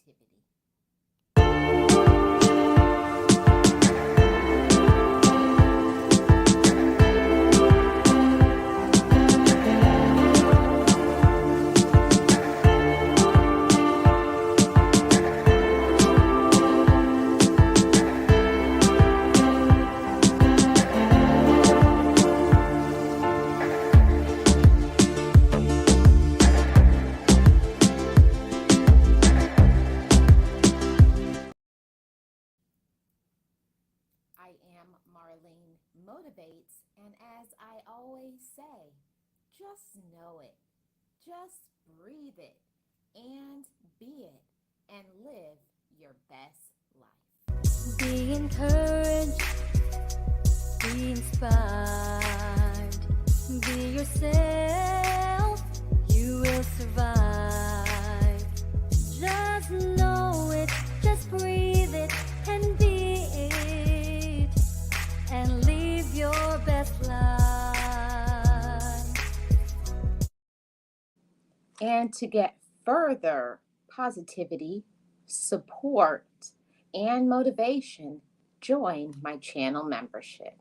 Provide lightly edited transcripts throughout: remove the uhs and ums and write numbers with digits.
positivity. I am Marlene Motivates, and as I always say, just know it, just breathe it, and be it, and live your best life. Be encouraged, be inspired, be yourself, you will survive. Just know it, just breathe it, and be it, and live your best life. And to get further positivity, support, and motivation, join my channel membership.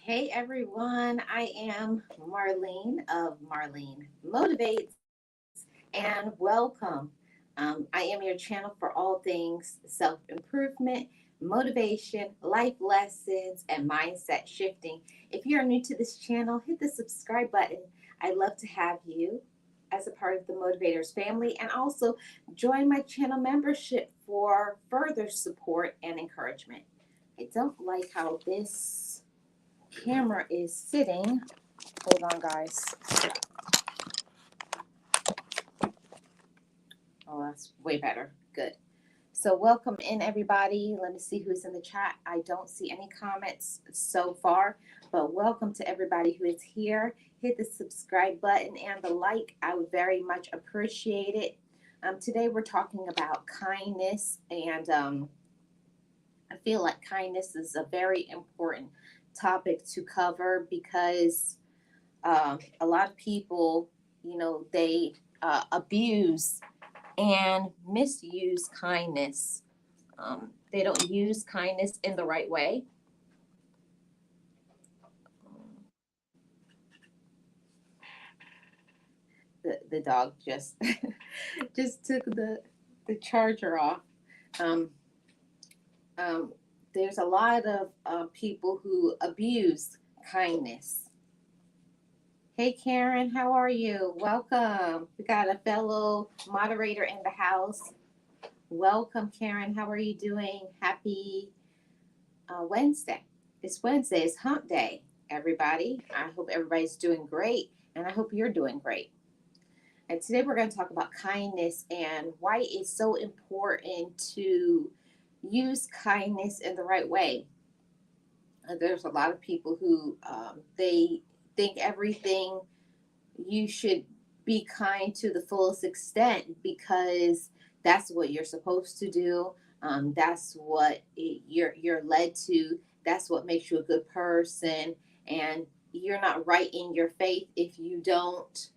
Hey everyone, I am Marlene of Marlene Motivates, and welcome. I am your channel for all things self improvement, motivation, life lessons, and mindset shifting. If you're new to this channel, hit the subscribe button. I'd love to have you as a part of the Motivators family, and also join my channel membership for further support and encouragement. I don't like how this camera is sitting. Hold on, guys. Oh, that's way better. Good. So welcome in, everybody. Let me see who's in the chat. I don't see any comments so far, but welcome to everybody who is here. Hit the subscribe button and the like. I would very much appreciate it. Today we're talking about kindness, and I feel like kindness is a very important topic to cover because a lot of people, they abuse and misuse kindness. They don't use kindness in the right way. The dog just just took the charger off. Um, there's a lot of people who abuse kindness. Hey Karen, how are you? Welcome. We got a fellow moderator in the house. Welcome, Karen. How are you doing? Happy Wednesday. It's Wednesday. It's hump day, everybody. I hope everybody's doing great, and I hope you're doing great. And today we're going to talk about kindness and why it's so important to use kindness in the right way. There's a lot of people who they think everything you should be kind to the fullest extent because that's what you're supposed to do. That's what you're led to. That's what makes you a good person. And you're not right in your faith if you don't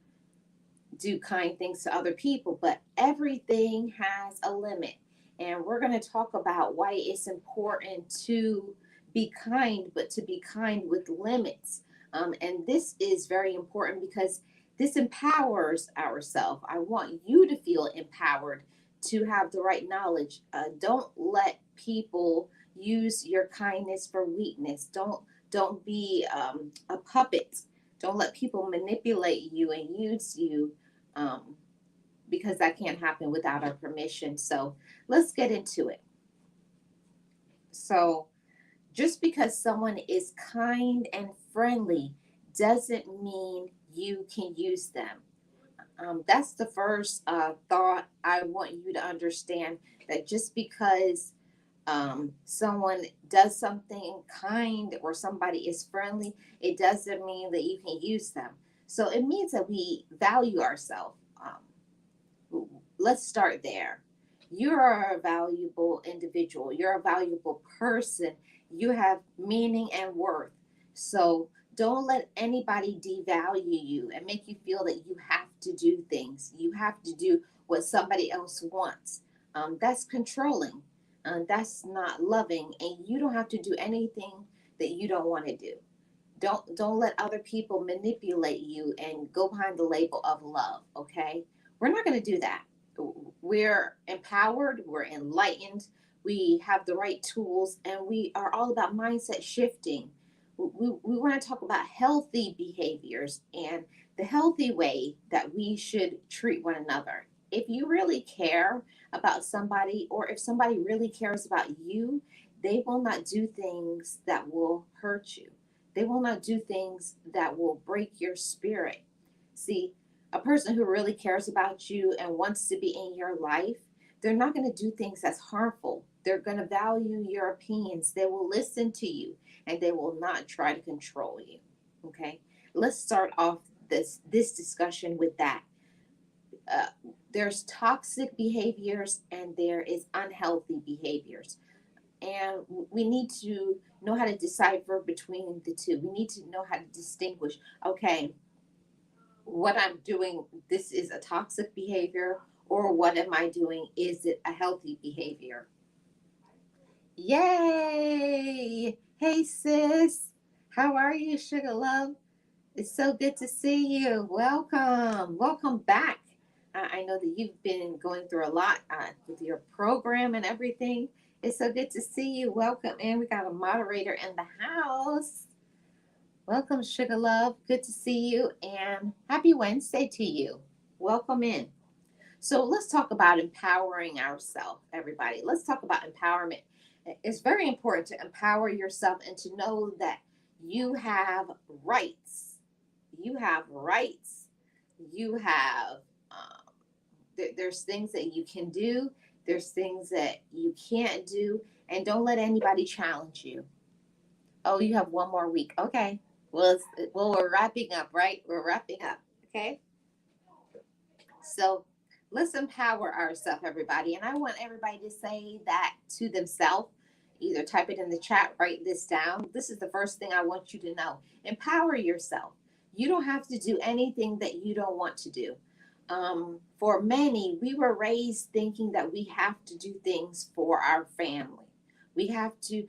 do kind things to other people. But everything has a limit. And we're going to talk about why it's important to be kind, but to be kind with limits. And this is very important because this empowers ourselves. I want you to feel empowered to have the right knowledge. Don't let people use your kindness for weakness. Don't be a puppet. Don't let people manipulate you and use you, um, because that can't happen without our permission. So let's get into it. So just because someone is kind and friendly doesn't mean you can use them. That's the first thought I want you to understand, that just because someone does something kind or somebody is friendly, it doesn't mean that you can use them. So it means that we value ourselves. Let's start there. You're a valuable individual, you're a valuable person, you have meaning and worth. So don't let anybody devalue you and make you feel that you have to do things, you have to do what somebody else wants. That's controlling, that's not loving, and you don't have to do anything that you don't want to do. Don't let other people manipulate you and go behind the label of love. Okay, we're not going to do that. We're empowered, we're enlightened, we have the right tools, and we are all about mindset shifting. We want to talk about healthy behaviors and the healthy way that we should treat one another. If you really care about somebody, or if somebody really cares about you, they will not do things that will hurt you. They will not do things that will break your spirit. See, a person who really cares about you and wants to be in your life, they're not going to do things that's harmful. They're going to value your opinions. They will listen to you, and they will not try to control you. Okay? Let's start off this discussion with that. Uh, there's toxic behaviors and there is unhealthy behaviors, and we need to know how to decipher between the two. We need to know how to distinguish. Okay, what I'm doing, this is a toxic behavior, or what am I doing? Is it a healthy behavior? Yay! Hey sis, how are you, sugar love? It's so good to see you. Welcome back. I know that you've been going through a lot with your program and everything. It's so good to see you. Welcome in. We got a moderator in the house. Welcome, Sugar Love. Good to see you, and happy Wednesday to you. Welcome in. So let's talk about empowering ourselves, everybody. Let's talk about empowerment. It's very important to empower yourself and to know that you have rights. You have rights. You have, there's things that you can do, there's things that you can't do, and don't let anybody challenge you. Oh, you have one more week. Okay. Well, we're wrapping up, right? We're wrapping up. Okay. So let's empower ourselves, everybody. And I want everybody to say that to themselves. Either type it in the chat, write this down. This is the first thing I want you to know. Empower yourself. You don't have to do anything that you don't want to do. For many, we were raised thinking that we have to do things for our family. We have to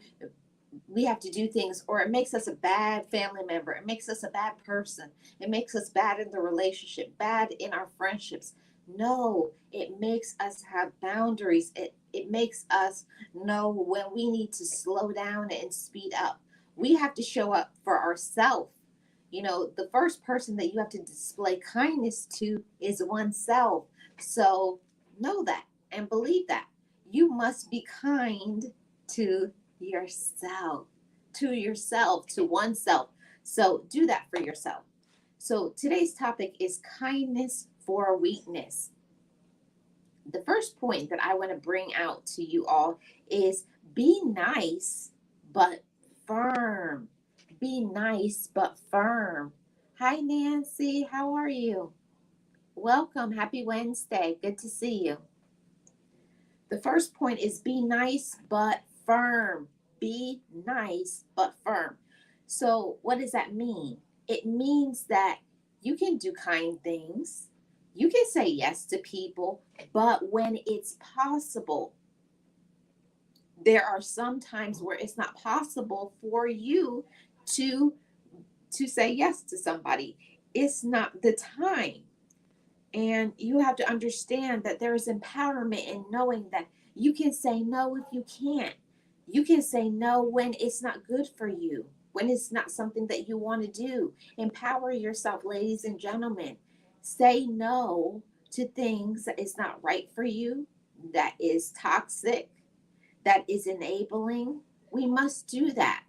we have to do things, or it makes us a bad family member, it makes us a bad person, it makes us bad in the relationship, bad in our friendships. No, it makes us have boundaries. It makes us know when we need to slow down and speed up. We have to show up for ourselves. You know, the first person that you have to display kindness to is oneself. So know that and believe that. You must be kind to yourself, to oneself. So do that for yourself. So today's topic is kindness for weakness. The first point that I want to bring out to you all is be nice but firm. Be nice but firm. Hi, Nancy. How are you? Welcome. Happy Wednesday. Good to see you. The first point is be nice but firm. Be nice but firm. So, what does that mean? It means that you can do kind things, you can say yes to people, but when it's possible, there are some times where it's not possible for you to say yes to somebody. It's not the time. And you have to understand that there is empowerment in knowing that you can say no if you can't. You can say no when it's not good for you, when it's not something that you want to do. Empower yourself, ladies and gentlemen. Say no to things that is not right for you, that is toxic, that is enabling. We must do that.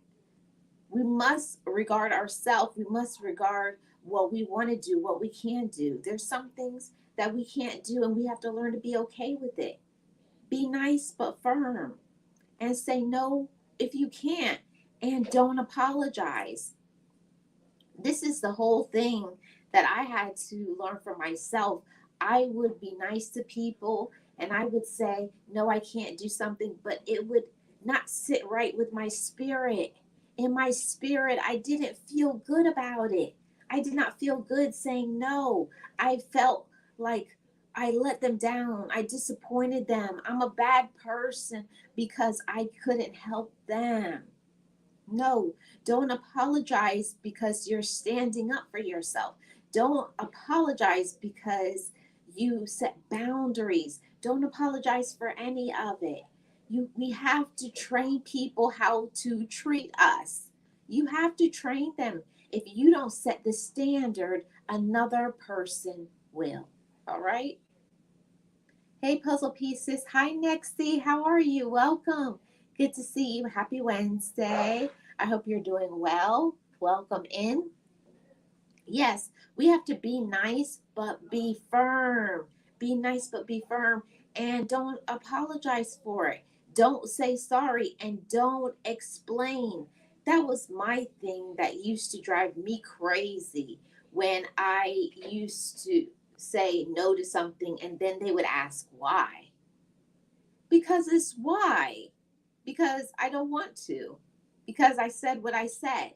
We must regard ourselves. We must regard what we want to do, what we can do. There's some things that we can't do, and we have to learn to be okay with it. Be nice but firm, and say no if you can't, and don't apologize. This is the whole thing that I had to learn for myself. I would be nice to people and I would say, no, I can't do something, but it would not sit right with my spirit. In my spirit, I didn't feel good about it. I did not feel good saying no. I felt like I let them down. I disappointed them. I'm a bad person because I couldn't help them. No, don't apologize because you're standing up for yourself. Don't apologize because you set boundaries. Don't apologize for any of it. We have to train people how to treat us. You have to train them. If you don't set the standard, another person will. All right? Hey, puzzle pieces. Hi, Nexie. How are you? Welcome. Good to see you. Happy Wednesday. I hope you're doing well. Welcome in. Yes, we have to be nice, but be firm. Be nice, but be firm. And don't apologize for it. Don't say sorry and don't explain. That was my thing that used to drive me crazy when I used to say no to something and then they would ask why. Because it's why. Because I don't want to. Because I said what I said.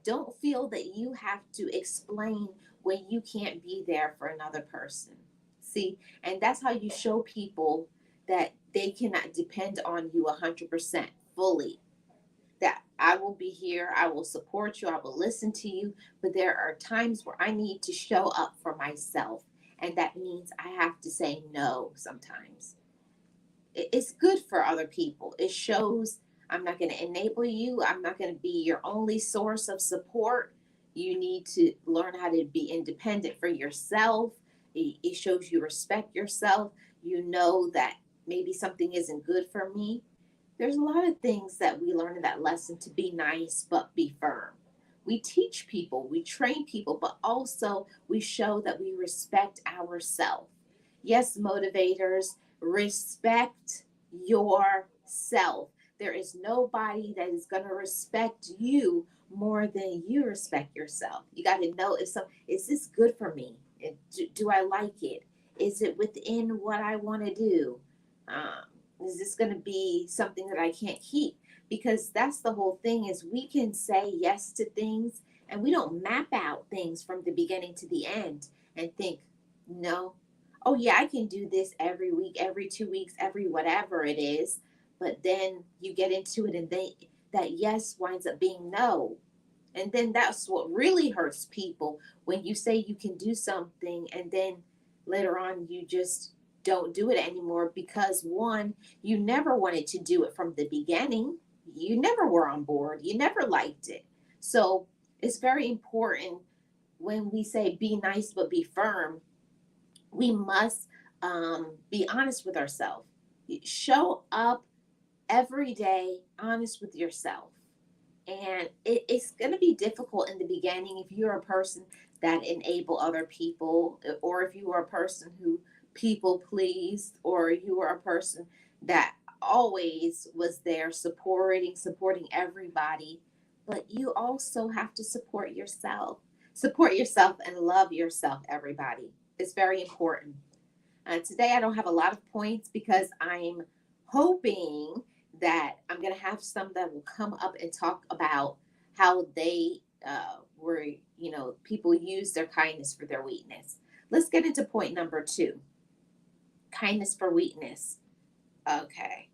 Don't feel that you have to explain when you can't be there for another person. See, and that's how you show people that they cannot depend on you 100% fully. That I will be here, I will support you, I will listen to you, but there are times where I need to show up for myself. And that means I have to say no sometimes. It's good for other people. It shows I'm not going to enable you. I'm not going to be your only source of support. You need to learn how to be independent for yourself. It shows you respect yourself. You know that maybe something isn't good for me. There's a lot of things that we learn in that lesson to be nice but be firm. We teach people, we train people, but also we show that we respect ourselves. Yes, motivators, respect yourself. There is nobody that is going to respect you more than you respect yourself. You got to know is this good for me? Do I like it? Is it within what I want to do? Is this going to be something that I can't keep? Because that's the whole thing is we can say yes to things and we don't map out things from the beginning to the end and think, no, oh yeah, I can do this every week, every 2 weeks, every whatever it is. But then you get into it and that yes winds up being no. And then that's what really hurts people when you say you can do something and then later on you just don't do it anymore because one, you never wanted to do it from the beginning. You never were on board. You never liked it. So it's very important when we say be nice but be firm, we must be honest with ourselves. Show up every day honest with yourself. And it's going to be difficult in the beginning if you're a person that enable other people, or if you are a person who people pleased, or you are a person that always was there supporting everybody. But you also have to support yourself and love yourself, everybody. It's very important. Today I don't have a lot of points because I'm hoping that I'm going to have some that will come up and talk about how they were, people use their kindness for their weakness. Let's get into point number 2. Kindness for weakness. Okay.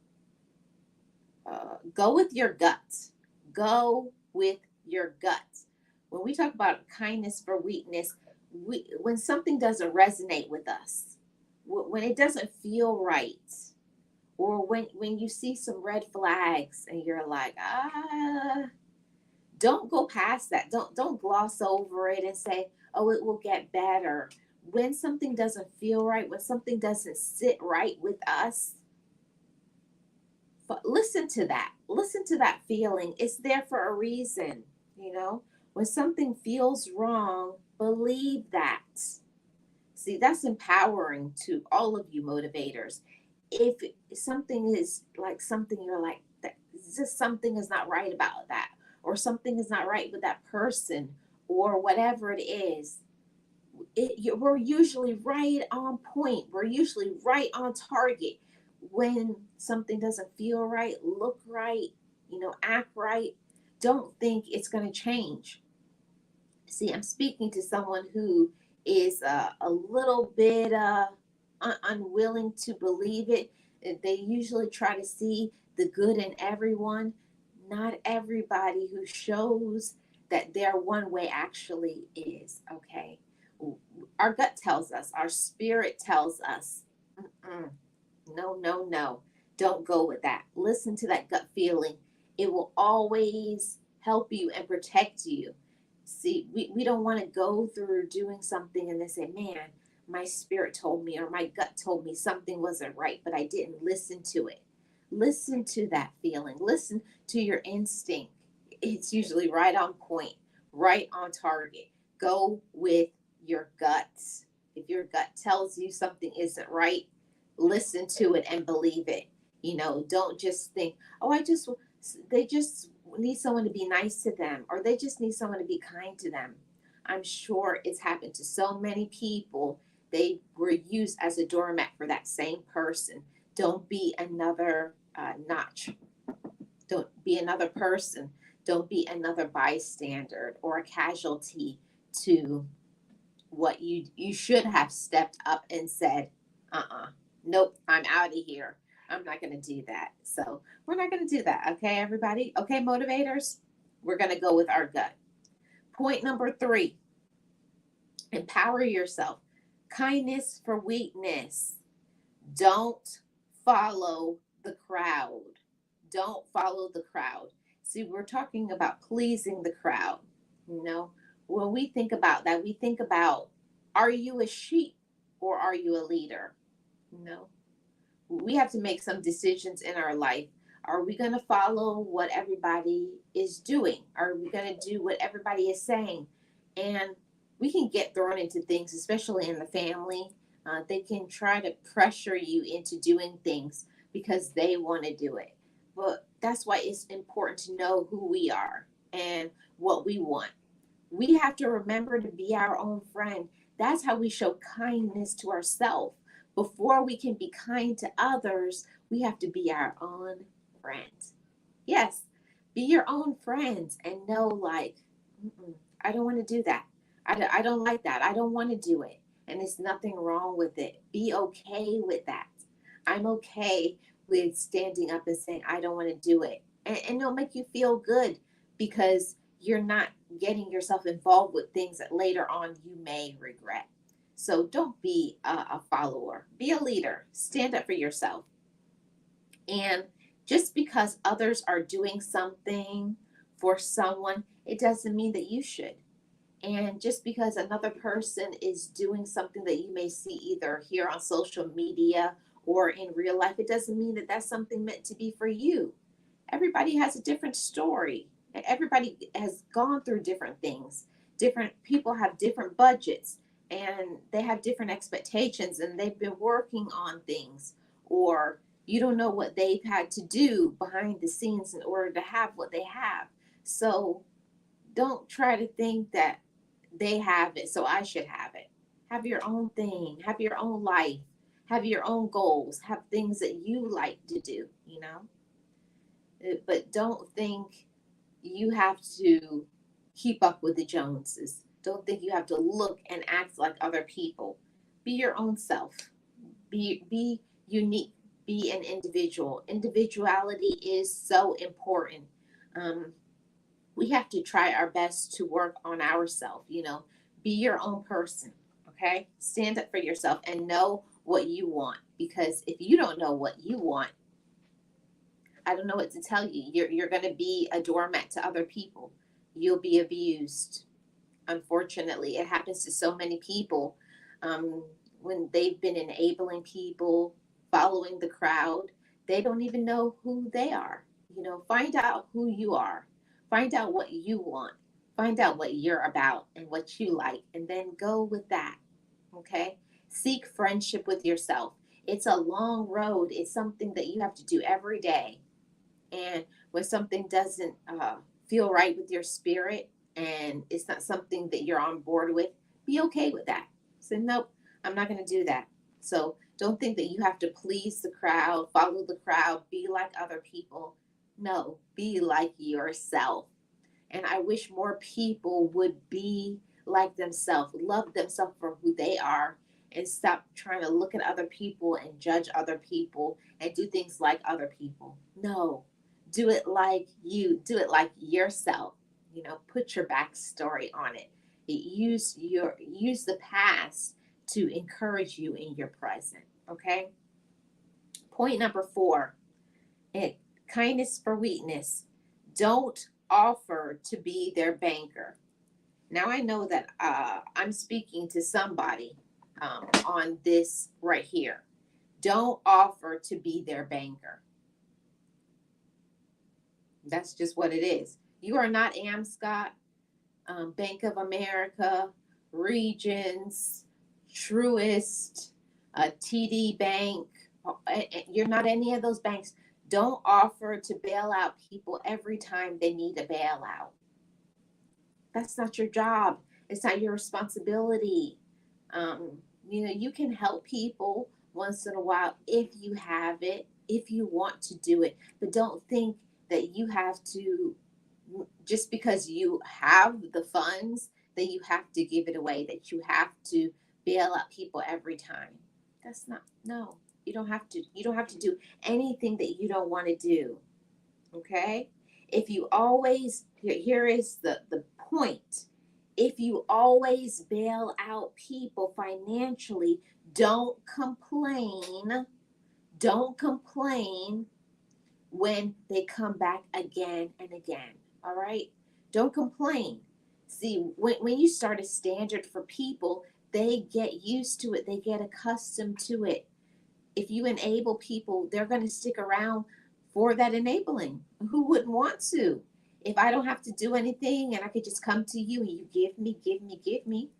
Go with your gut. Go with your gut. When we talk about kindness for weakness, when something doesn't resonate with us, when it doesn't feel right, or when you see some red flags and you're like, don't go past that. Don't gloss over it and say, oh, it will get better. When something doesn't feel right, when something doesn't sit right with us, listen to that. Listen to that feeling. It's there for a reason, you know? When something feels wrong, believe that. See, that's empowering to all of you motivators. If something is like something you're like, that just something is not right about that, or something is not right with that person, or whatever it is, we're usually right on point. We're usually right on target. When something doesn't feel right, look right, act right, don't think it's going to change. See, I'm speaking to someone who is a little bit unwilling to believe it. They usually try to see the good in everyone. Not everybody who shows that they're one way actually is, okay? Our gut tells us, our spirit tells us, mm-mm, no, no, no. Don't go with that. Listen to that gut feeling. It will always help you and protect you. See, we don't want to go through doing something and then say, man, my spirit told me or my gut told me something wasn't right, but I didn't listen to it. Listen to that feeling. Listen to your instinct. It's usually right on point, right on target. Go with your guts. If your gut tells you something isn't right, listen to it and believe it. Don't just think, oh, they just need someone to be nice to them, or they just need someone to be kind to them. I'm sure it's happened to so many people. They were used as a doormat for that same person. Don't be another notch. Don't be another person. Don't be another bystander or a casualty to what you should have stepped up and said, nope, I'm out of here. I'm not going to do that. So we're not going to do that. Okay, everybody? Okay, motivators? We're going to go with our gut. Point number 3, empower yourself. Kindness for weakness. Don't follow the crowd. Don't follow the crowd. See, we're talking about pleasing the crowd. When we think about that, we think about, are you a sheep or are you a leader? No. We have to make some decisions in our life. Are we going to follow what everybody is doing? Are we going to do what everybody is saying? And we can get thrown into things, especially in the family. They can try to pressure you into doing things because they want to do it. But that's why it's important to know who we are and what we want. We have to remember to be our own friend. That's how we show kindness to ourselves. Before we can be kind to others, we have to be our own friend. Yes, be your own friend and know, like, I don't want to do that. I don't like that. I don't want to do it. And there's nothing wrong with it. Be okay with that. I'm okay with standing up and saying, I don't want to do it. And it'll make you feel good because you're not getting yourself involved with things that later on you may regret. So don't be a follower, be a leader, stand up for yourself. And just because others are doing something for someone, it doesn't mean that you should. And just because another person is doing something that you may see either here on social media or in real life, it doesn't mean that that's something meant to be for you. Everybody has a different story. Everybody has gone through different things. Different people have different budgets and they have different expectations and they've been working on things, or you don't know what they've had to do behind the scenes in order to have what they have. So don't try to think that they have it, so I should have it. Have your own thing, have your own life, have your own goals, have things that you like to do. But don't think you have to keep up with the Joneses. Don't think you have to look and act like other people. Be your own self. Be unique. Be an individual. Individuality is so important. We have to try our best to work on ourselves. Be your own person, okay? Stand up for yourself and know what you want. Because if you don't know what you want, I don't know what to tell you. You're going to be a doormat to other people. You'll be abused. Unfortunately, it happens to so many people um, when they've been enabling people, following the crowd. They don't even know who they are. Find out who you are. Find out what you want. Find out what you're about and what you like, and then go with that. Okay? Seek friendship with yourself. It's a long road. It's something that you have to do every day. And when something doesn't feel right with your spirit and it's not something that you're on board with, be okay with that. Say, nope, I'm not going to do that. So don't think that you have to please the crowd, follow the crowd, be like other people. No, be like yourself. And I wish more people would be like themselves, love themselves for who they are, and stop trying to look at other people and judge other people and do things like other people. No, do it like you, do it like yourself. Put your backstory on it. Use the past to encourage you in your present. Okay. Point number 4, kindness for weakness. Don't offer to be their banker. Now I know that I'm speaking to somebody on this right here. Don't offer to be their banker. That's just what it is. You are not Amscot, Bank of America, Regions, Truist, TD Bank. You're not any of those banks. Don't offer to bail out people every time they need a bailout. That's not your job. It's not your responsibility. You can help people once in a while if you have it, if you want to do it, but don't think that you have to, just because you have the funds, that you have to give it away, that you have to bail out people every time. That's not, no, you don't have to. You don't have to do anything that you don't want to do. Okay? If you always, here is the point. If you always bail out people financially, don't complain. Don't complain when they come back again and again. All right? Don't complain. See, when you start a standard for people, they get used to it, they get accustomed to it. If you enable people, they're going to stick around for that enabling. Who wouldn't want to? If I don't have to do anything and I could just come to you and you give me, give me, give me,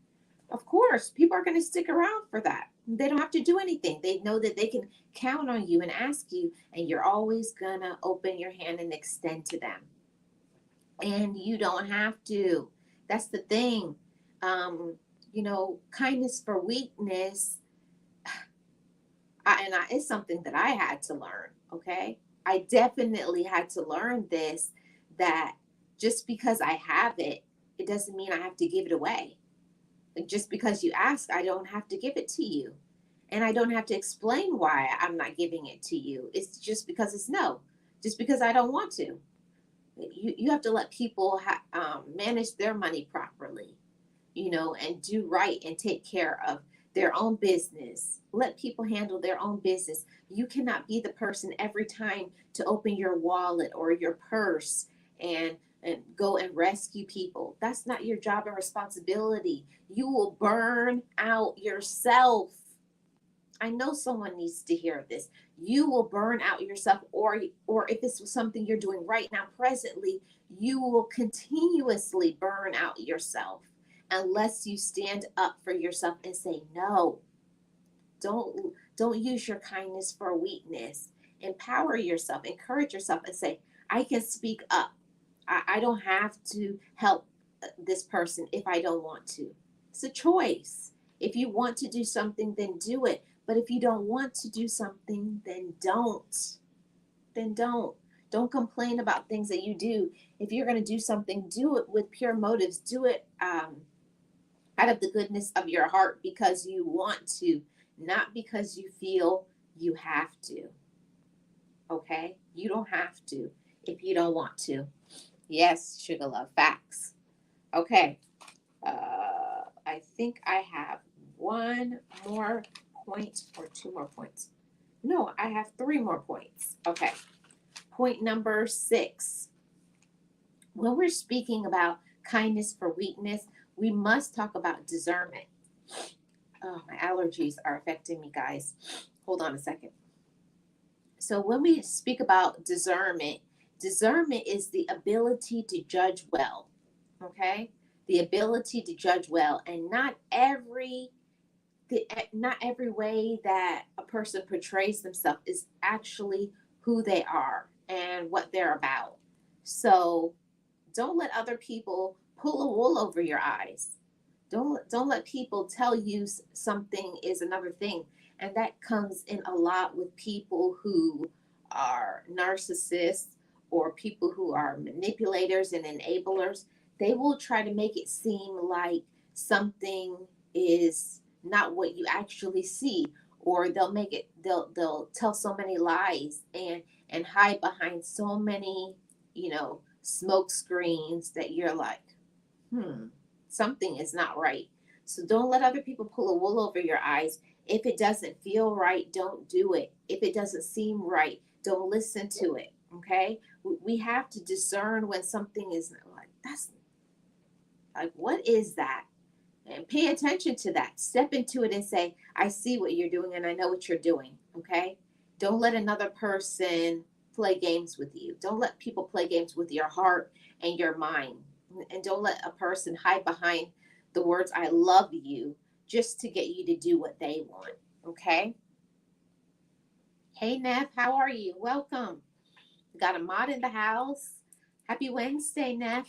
of course, people are going to stick around for that. They don't have to do anything. They know that they can count on you and ask you, and you're always going to open your hand and extend to them. And you don't have to. That's the thing. Kindness for weakness, it's something that I had to learn, okay? I definitely had to learn this, that just because I have it, it doesn't mean I have to give it away. Just because you ask, I don't have to give it to you. And I don't have to explain why I'm not giving it to you. It's just because it's no, just because I don't want to. You have to let people manage their money properly, and do right and take care of their own business. Let people handle their own business. You cannot be the person every time to open your wallet or your purse and go and rescue people. That's not your job and responsibility. You will burn out yourself. I know someone needs to hear this. You will burn out yourself, or if this was something you're doing right now, presently, you will continuously burn out yourself unless you stand up for yourself and say no. Don't use your kindness for weakness. Empower yourself, encourage yourself, and say, I can speak up. I don't have to help this person if I don't want to. It's a choice. If you want to do something, then do it. But if you don't want to do something, then don't. Then don't. Don't complain about things that you do. If you're going to do something, do it with pure motives. Do it out of the goodness of your heart because you want to, not because you feel you have to. Okay? You don't have to if you don't want to. Yes, Sugar Love, facts. Okay. I I think I have one more point or two more points. No, I have three more points. Okay. Point number 6. When we're speaking about kindness for weakness, we must talk about discernment. Oh, my allergies are affecting me, guys. Hold on a second. So, when we speak about discernment, discernment is the ability to judge well. Okay? The ability to judge well, and not every way that a person portrays themselves is actually who they are and what they're about. So don't let other people pull a wool over your eyes. Don't let people tell you something is another thing. And that comes in a lot with people who are narcissists or people who are manipulators and enablers. They will try to make it seem like something is not what you actually see, or they'll tell so many lies and hide behind so many, smoke screens that you're like, something is not right. So don't let other people pull a wool over your eyes. If it doesn't feel right, don't do it. If it doesn't seem right, don't listen to it. Okay? We have to discern when something is like, that's like, what is that? And pay attention to that. Step into it and say, I see what you're doing and I know what you're doing. Okay? Don't let another person play games with you. Don't let people play games with your heart and your mind. And don't let a person hide behind the words, I love you, just to get you to do what they want. Okay? Hey, Neff, how are you? Welcome. We got a mod in the house. Happy Wednesday, Neff.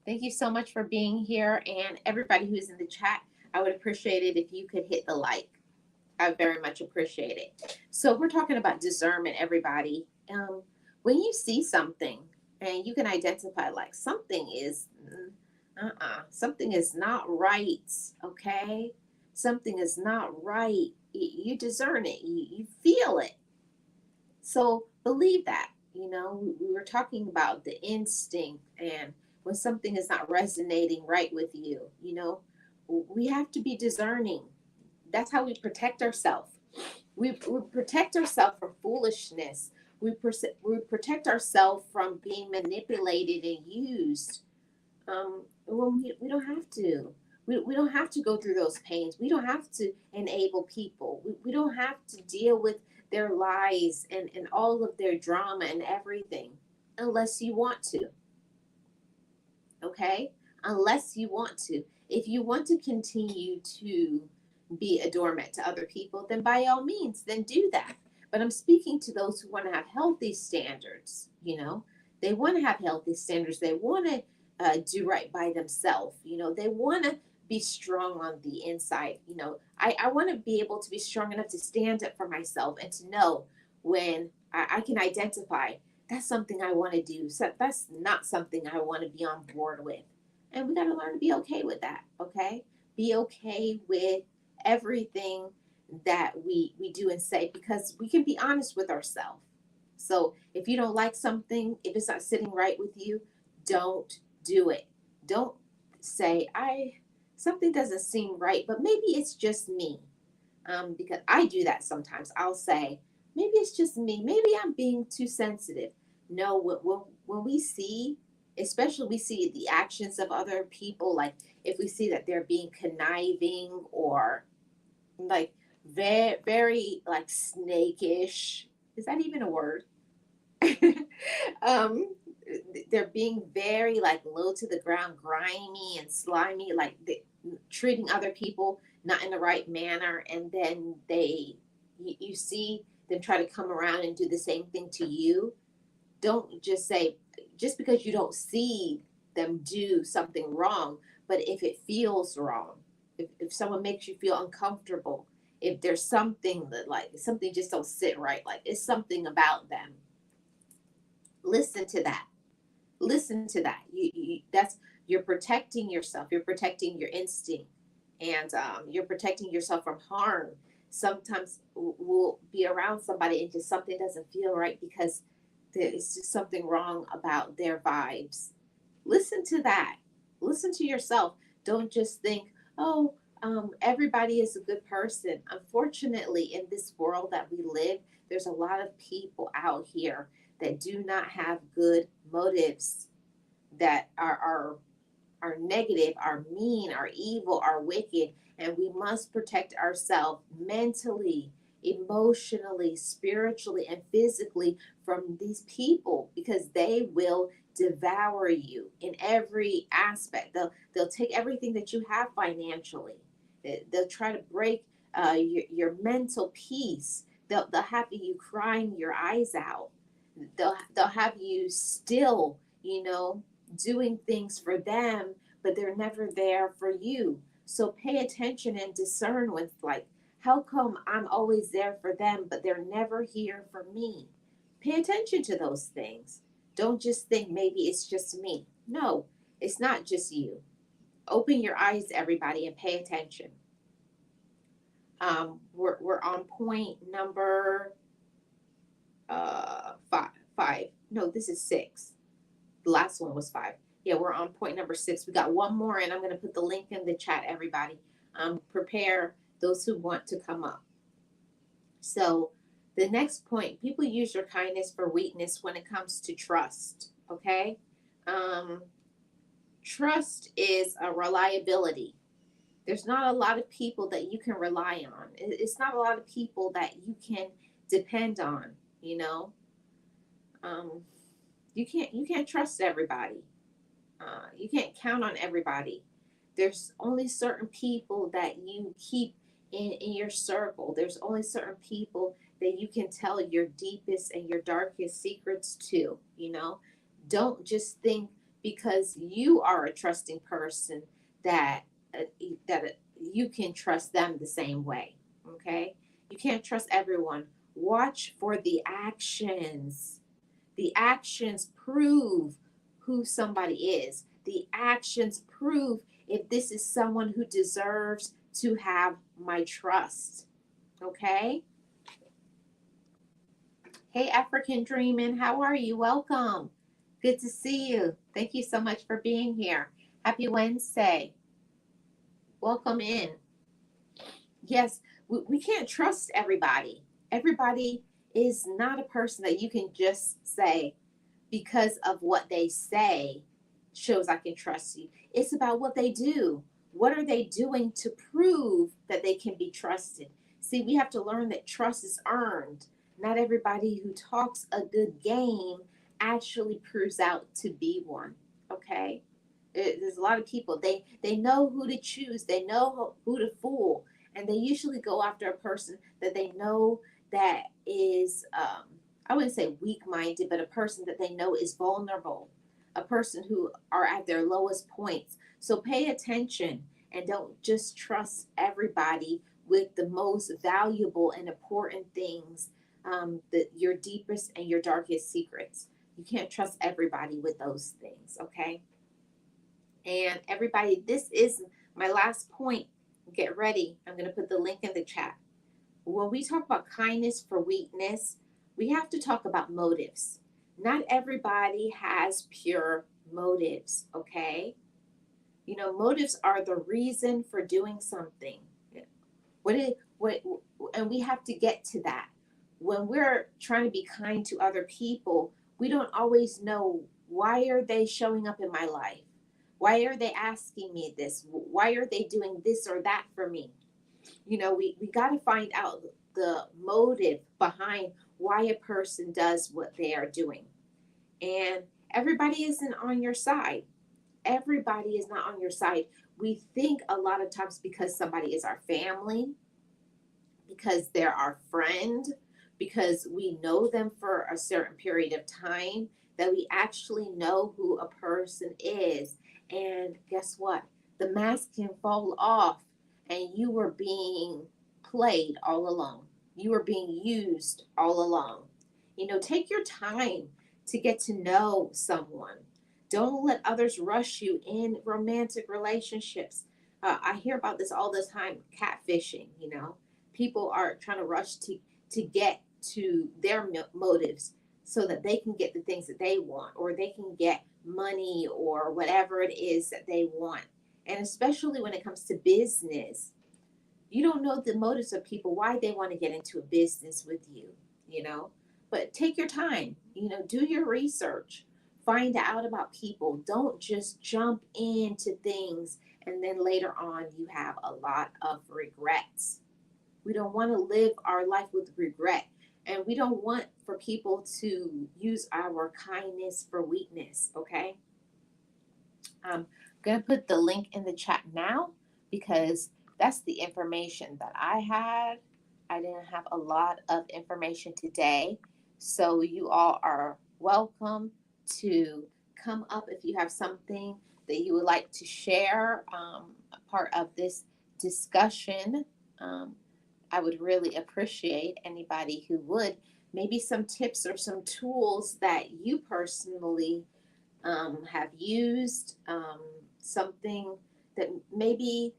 Thank you so much for being here. And everybody who's in the chat, I would appreciate it if you could hit the like. I very much appreciate it. So we're talking about discernment, everybody. When you see something and you can identify like something is something is not right, okay? Something is not right. You discern it. You feel it. So believe that. We were talking about the instinct, and when something is not resonating right with you, we have to be discerning. That's how we protect ourselves. We protect ourselves from foolishness. We protect ourselves from being manipulated and used. When we don't have to. We don't have to go through those pains. We don't have to enable people. We don't have to deal with their lies and all of their drama and everything unless you want to. Okay? Unless you want to. If you want to continue to be a doormat to other people, then by all means, then do that. But I'm speaking to those who want to have healthy standards. They want to have healthy standards. They want to do right by themselves. They want to be strong on the inside. I want to be able to be strong enough to stand up for myself and to know when I can identify that's something I want to do. So that's not something I want to be on board with. And we got to learn to be okay with that. Okay? Be okay with everything that we do and say, because we can be honest with ourselves. So if you don't like something, if it's not sitting right with you, don't do it. Don't say, something doesn't seem right, but maybe it's just me. Because I do that sometimes. I'll say, maybe it's just me. Maybe I'm being too sensitive. No, when we see, especially we see the actions of other people, like if we see that they're being conniving or like very, very like snakish. Is that even a word? um, they're being very like low to the ground, grimy and slimy, like treating other people not in the right manner, and then you see them try to come around and do the same thing to you. Don't just say, just because you don't see them do something wrong, but if it feels wrong, if someone makes you feel uncomfortable, if there's something that like something just don't sit right, like it's something about them, listen to that. Listen to that. You're protecting yourself. You're protecting your instinct, and you're protecting yourself from harm. Sometimes we'll be around somebody and just something doesn't feel right because there's just something wrong about their vibes. Listen to that. Listen to yourself. Don't just think, oh, everybody is a good person. Unfortunately, in this world that we live, there's a lot of people out here that do not have good motives, that are negative, are mean, are evil, are wicked, and we must protect ourselves mentally, emotionally, spiritually, and physically from these people because they will devour you in every aspect. They'll take everything that you have financially. They'll try to break your mental peace. They'll have you crying your eyes out. They'll have you still, doing things for them, but they're never there for you. So pay attention and discern with, like, how come I'm always there for them, but they're never here for me? Pay attention to those things. Don't just think maybe it's just me. No, it's not just you. Open your eyes, everybody, and pay attention. We're on point number five. No, this is six. The last one was five. Yeah, we're on point number six. We got one more, and I'm going to put the link in the chat, everybody. Prepare those who want to come up. So, the next point, people use your kindness for weakness when it comes to trust. Okay? Um, Trust is a reliability. There's not a lot of people that you can rely on. It's not a lot of people that you can depend on, you know? Um, you can't trust everybody. You can't count on everybody. There's only certain people that you keep in your circle. There's only certain people that you can tell your deepest and your darkest secrets to, Don't just think because you are a trusting person that uh, that you can trust them the same way, okay? You can't trust everyone. Watch for the actions. The actions prove who somebody is. The actions prove if this is someone who deserves to have my trust. Okay? Hey, African Dreamin', how are you? Welcome. Good to see you. Thank you so much for being here. Happy Wednesday. Welcome in. Yes, we can't trust everybody. Everybody is not a person that you can just say, because of what they say shows I can trust you. It's about what they do. What are they doing to prove that they can be trusted? See, we have to learn that trust is earned. Not everybody who talks a good game actually proves out to be one. Okay? There's a lot of people, they know who to choose, they know who to fool, and they usually go after a person that they know that is I wouldn't say weak minded, but a person that they know is vulnerable, a person who are at their lowest points. So pay attention and don't just trust everybody with the most valuable and important things, your deepest and your darkest secrets. You can't trust everybody with those things, okay? And everybody, this is my last point. Get ready. I'm going to put the link in the chat. When we talk about kindness for weakness, we have to talk about motives. Not everybody has pure motives, okay? Motives are the reason for doing something. And we have to get to that. When we're trying to be kind to other people, we don't always know, why are they showing up in my life? Why are they asking me this? Why are they doing this or that for me? We got to find out the motive behind why a person does what they are doing. And everybody isn't on your side. Everybody is not on your side. We think a lot of times because somebody is our family, because they're our friend, because we know them for a certain period of time, that we actually know who a person is. And guess what? The mask can fall off, and you were being played all along. You were being used all along. Take your time to get to know someone. Don't let others rush you in romantic relationships. I hear about this all the time, catfishing. People are trying to rush to get to their motives so that they can get the things that they want, or they can get money or whatever it is that they want. And especially when it comes to business, you don't know the motives of people, why they want to get into a business with you, you know. But take your time, do your research, find out about people. Don't just jump into things and then later on you have a lot of regrets. We don't want to live our life with regret. And we don't want for people to use our kindness for weakness, okay? I'm going to put the link in the chat now because that's the information that I had. I didn't have a lot of information today. So you all are welcome to come up if you have something that you would like to share, a part of this discussion. Um, I would really appreciate anybody who would. Maybe some tips or some tools that you personally have used, something that maybe,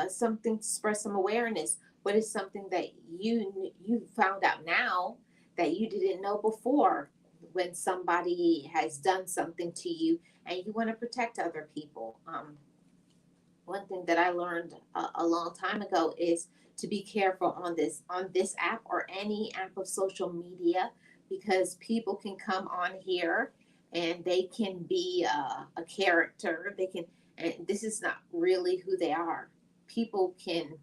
something to spread some awareness. What is something that you found out now that you didn't know before, when somebody has done something to you and you want to protect other people? One thing that I learned a long time ago is to be careful on this app or any app of social media, because people can come on here and they can be a character. They can, and this is not really who they are. People can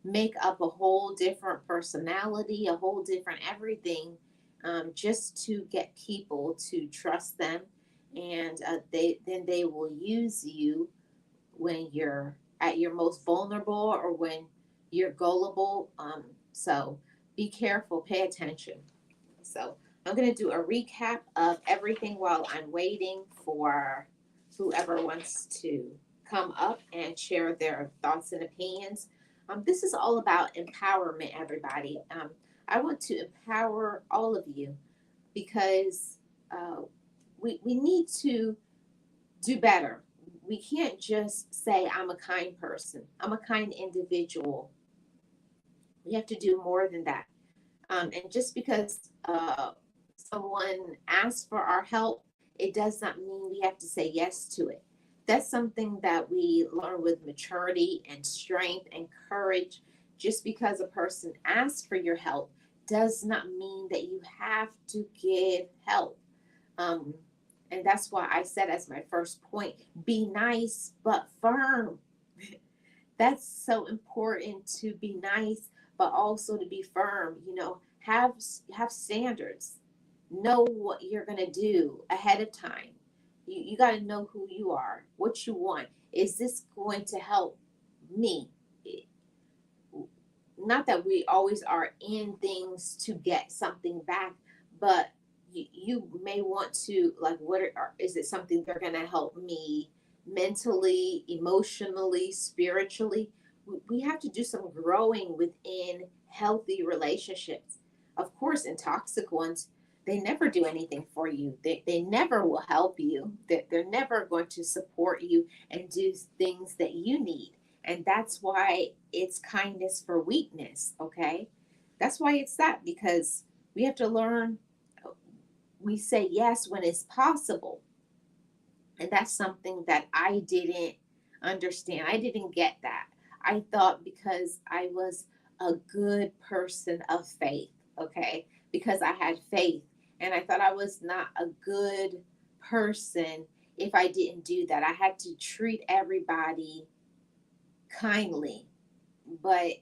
make up a whole different personality, a whole different everything, just to get people to trust them, and they will use you when you're at your most vulnerable or when you're gullible. So be careful, pay attention. So I'm going to do a recap of everything while I'm waiting for whoever wants to come up and share their thoughts and opinions. This is all about empowerment, everybody. I want to empower all of you because we need to do better. We can't just say, I'm a kind person, I'm a kind individual. We have to do more than that. And just because someone asks for our help, it does not mean we have to say yes to it. That's something that we learn with maturity and strength and courage. Just because a person asks for your help does not mean that you have to give help. Um, and that's why I said as my first point, be nice but firm. That's so important, to be nice but also to be firm. Have standards. Know what you're going to do ahead of time. You got to know who you are, what you want. Is this going to help me? Not that we always are in things to get something back, but you may want to, like, is it something they're going to help me mentally, emotionally, spiritually? We have to do some growing within healthy relationships. Of course, in toxic ones, they never do anything for you. They never will help you. They're never going to support you and do things that you need. And that's why it's kindness for weakness, okay? That's why it's that, because we have to learn. We say yes when it's possible. And that's something that I didn't understand. I didn't get that. I thought because I was a good person of faith, okay? Because I had faith. And I thought I was not a good person if I didn't do that. I had to treat everybody kindly. But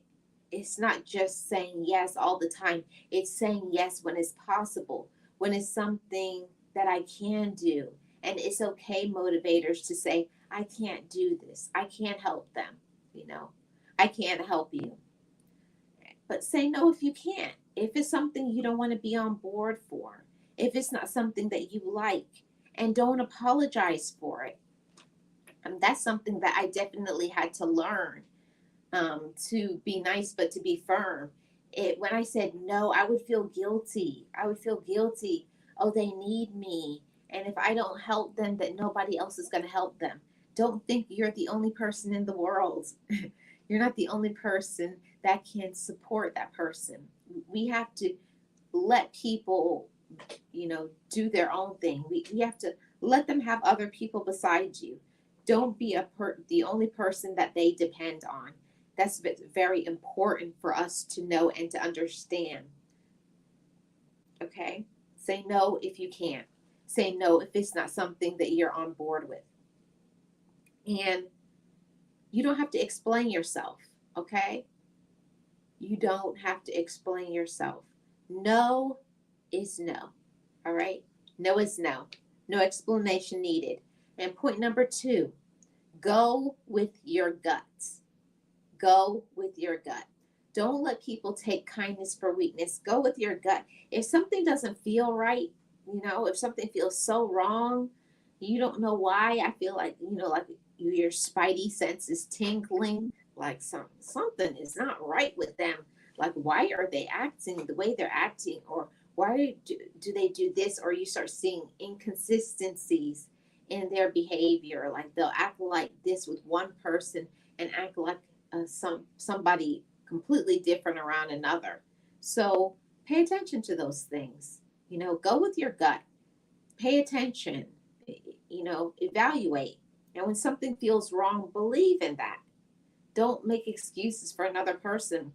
it's not just saying yes all the time. It's saying yes when it's possible, when it's something that I can do. And it's okay, motivators, to say, I can't do this. I can't help them. I can't help you. But say no if you can't. If it's something you don't want to be on board for, if it's not something that you like, and don't apologize for it. And that's something that I definitely had to learn, to be nice, but to be firm. When I said no, I would feel guilty. I would feel guilty. Oh, they need me. And if I don't help them, that nobody else is going to help them. Don't think you're the only person in the world. You're not the only person that can support that person. We have to let people, do their own thing. We have to let them have other people beside you. Don't be the only person that they depend on. That's very important for us to know and to understand. Okay? Say no if you can't. Say no if it's not something that you're on board with. And you don't have to explain yourself. Okay? You don't have to explain yourself. No is no. All right? No is no. No explanation needed. And point number 2, go with your guts. Go with your gut. Don't let people take kindness for weakness. Go with your gut. If something doesn't feel right, if something feels so wrong, you don't know why. I feel like, like your spidey sense is tingling, like something is not right with them. Like, why are they acting the way they're acting? Or why do they do this? Or you start seeing inconsistencies in their behavior. Like, they'll act like this with one person and act like somebody completely different around another. So pay attention to those things. Go with your gut. Pay attention. Evaluate. And when something feels wrong, believe in that. Don't make excuses for another person.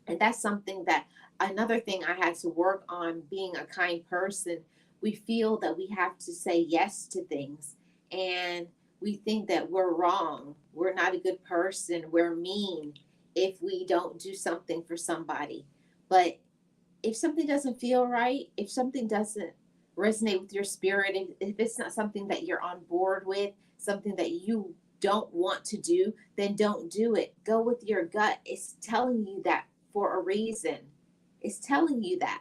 And that's something that another thing I had to work on, being a kind person. We feel that we have to say yes to things, and we think that we're wrong. We're not a good person. We're mean if we don't do something for somebody. But if something doesn't feel right, if something doesn't resonate with your spirit, if it's not something that you're on board with, something that you don't want to do, then don't do it. Go with your gut. It's telling you that for a reason. It's telling you that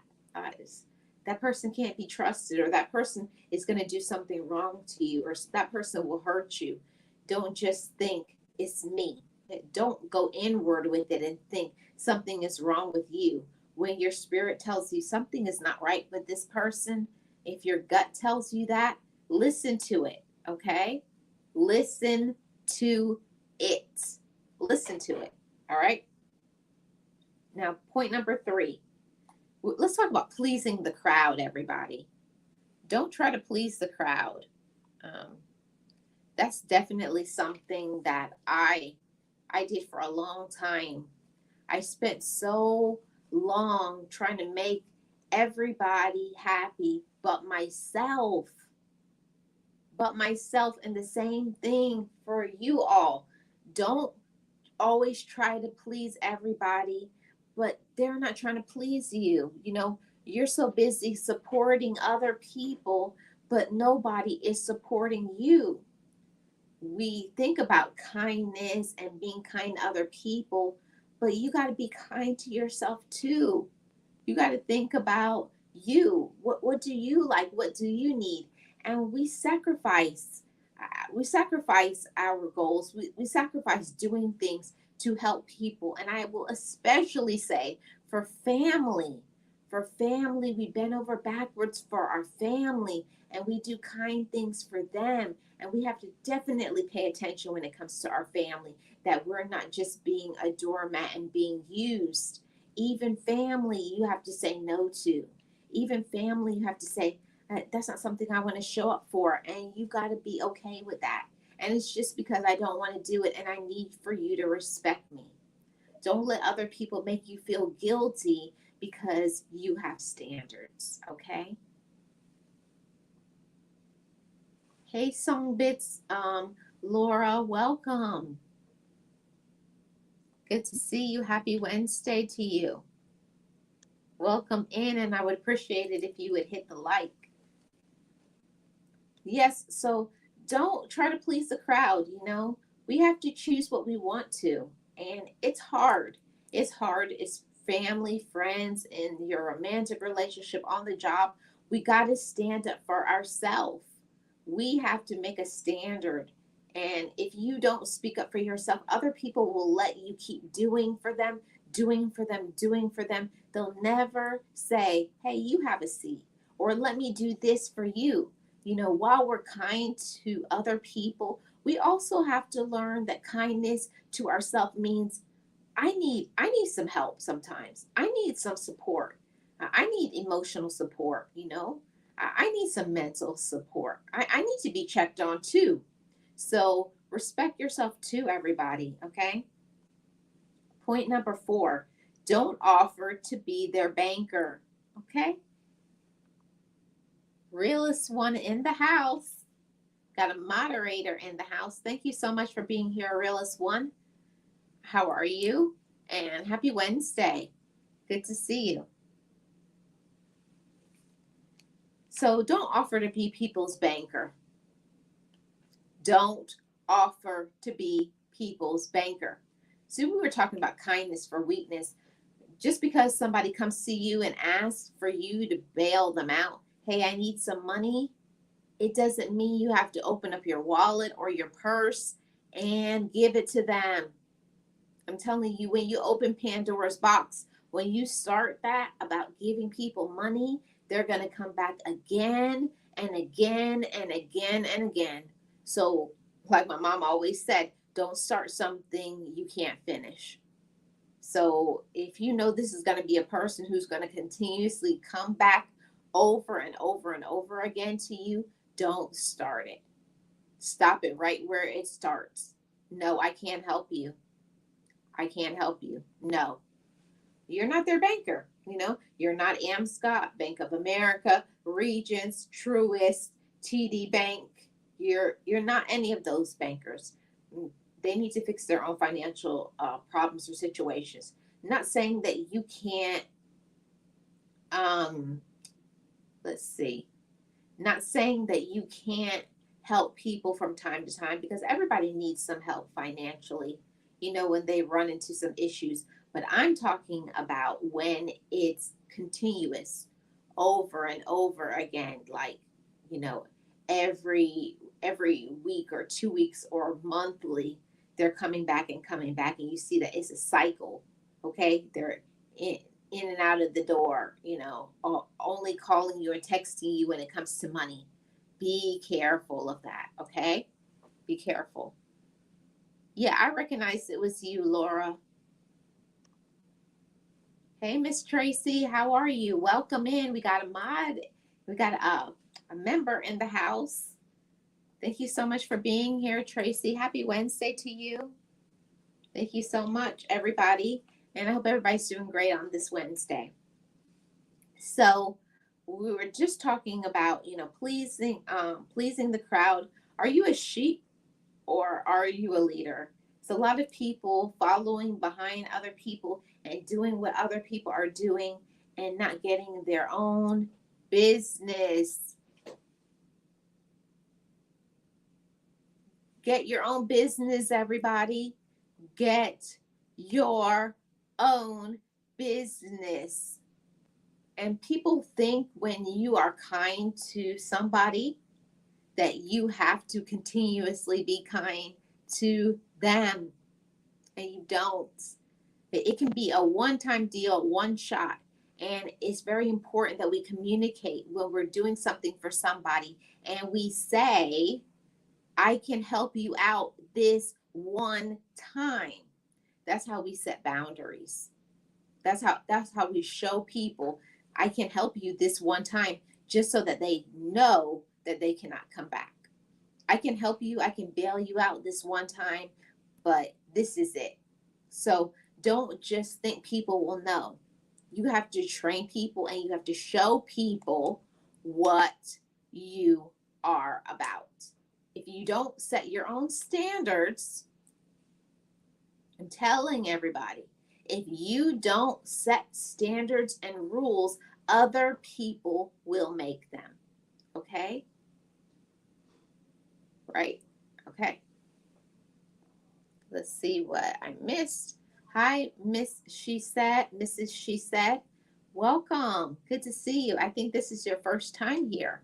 that person can't be trusted, or that person is going to do something wrong to you, or that person will hurt you. Don't just think it's me. Don't go inward with it and think something is wrong with you. When your spirit tells you something is not right with this person, if your gut tells you that, listen to it, okay? Listen to it. Listen to it, all right? Now, point number 3. Let's talk about pleasing the crowd, everybody. Don't try to please the crowd. That's definitely something that I did for a long time. I spent so long trying to make everybody happy but myself. And the same thing for you all. Don't always try to please everybody, but they're not trying to please you. You're so busy supporting other people, but nobody is supporting you. We think about kindness and being kind to other people, but you got to be kind to yourself too. You got to think about you. What do you like? What do you need? And we sacrifice. We sacrifice our goals. We sacrifice doing things to help people. And I will especially say for family. For family, we bend over backwards for our family, and we do kind things for them. And we have to definitely pay attention when it comes to our family, that we're not just being a doormat and being used. Even family, you have to say no to. Even family, you have to say, that's not something I want to show up for. And you got to be okay with that. And it's just because I don't want to do it, and I need for you to respect me. Don't let other people make you feel guilty because you have standards, okay? Hey, Songbits, Laura, welcome. Good to see you. Happy Wednesday to you. Welcome in, and I would appreciate it if you would hit the like. Yes, so don't try to please the crowd. We have to choose what we want to, and it's hard. It's family, friends, in your romantic relationship, on the job. We got to stand up for ourselves. We have to make a standard. And if you don't speak up for yourself, other people will let you keep doing for them, doing for them, doing for them. They'll never say, hey, you have a seat, or let me do this for you. While we're kind to other people, we also have to learn that kindness to ourselves means I need some help sometimes. I need some support. I need emotional support. I need some mental support. I need to be checked on too. So respect yourself too, everybody, okay? Point number 4, don't offer to be their banker, okay? Realist one in the house. Got a moderator in the house. Thank you so much for being here, Realist one. How are you? And happy Wednesday. Good to see you. So don't offer to be people's banker. Don't offer to be people's banker. So we were talking about kindness for weakness. Just because somebody comes to you and asks for you to bail them out, hey, I need some money, it doesn't mean you have to open up your wallet or your purse and give it to them. I'm telling you, when you open Pandora's box, when you start that about giving people money, they're going to come back again and again and again and again. So, like my mom always said, don't start something you can't finish. So, if you know this is going to be a person who's going to continuously come back over and over and over again to you, don't start it. Stop it right where it starts. No, I can't help you. I can't help you. No, you're not their banker. You're not Scott, Bank of America, Regions, Truist, TD Bank. You're not any of those bankers. They need to fix their own financial problems or situations. Not saying that you can't. Um, let's see. Not saying that you can't help people from time to time, because everybody needs some help financially, when they run into some issues. But I'm talking about when it's continuous over and over again, like, you know, every week or 2 weeks or monthly, they're coming back, and you see that it's a cycle. Okay, they're in and out of the door, only calling you or texting you when it comes to money. Be careful of that, okay? Be careful. Yeah, I recognize it was you, Laura. Hey, Miss Tracy, how are you? Welcome in. We got a mod. We got a member in the house. Thank you so much for being here, Tracy. Happy Wednesday to you. Thank you so much, everybody. And I hope everybody's doing great on this Wednesday. So we were just talking about, pleasing the crowd. Are you a sheep or are you a leader? It's a lot of people following behind other people and doing what other people are doing and not getting their own business. Get your own business, everybody. Get your own business. And people think when you are kind to somebody that you have to continuously be kind to them. And you don't. It can be a one-time deal, one shot. And it's very important that we communicate when we're doing something for somebody and we say, I can help you out this one time. That's how we set boundaries. That's how we show people, I can help you this one time, just so that they know that they cannot come back. I can help you, I can bail you out this one time, but this is it. So don't just think people will know. You have to train people and you have to show people what you are about. If you don't set your own standards, I'm telling everybody, if you don't set standards and rules, other people will make them. Okay? Right. Okay. Let's see what I missed. Hi, Mrs. She Said. Welcome. Good to see you. I think this is your first time here.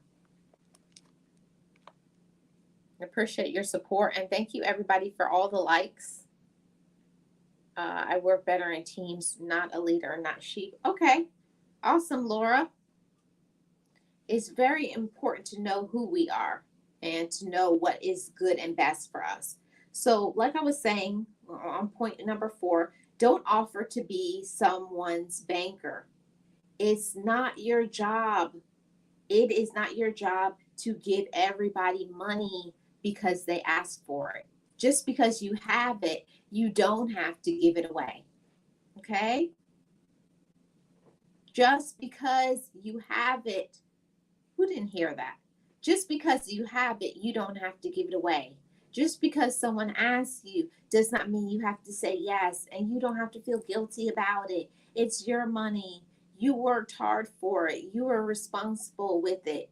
I appreciate your support and thank you everybody for all the likes. I work better in teams, not a leader, not sheep. Okay. Awesome, Laura. It's very important to know who we are and to know what is good and best for us. So, like I was saying on point number 4, don't offer to be someone's banker. It's not your job. It is not your job to give everybody money because they ask for it. Just because you have it, you don't have to give it away. Okay? Just because you have it, who didn't hear that? Just because you have it, you don't have to give it away. Just because someone asks you does not mean you have to say yes, and you don't have to feel guilty about it. It's your money. You worked hard for it. You are responsible with it.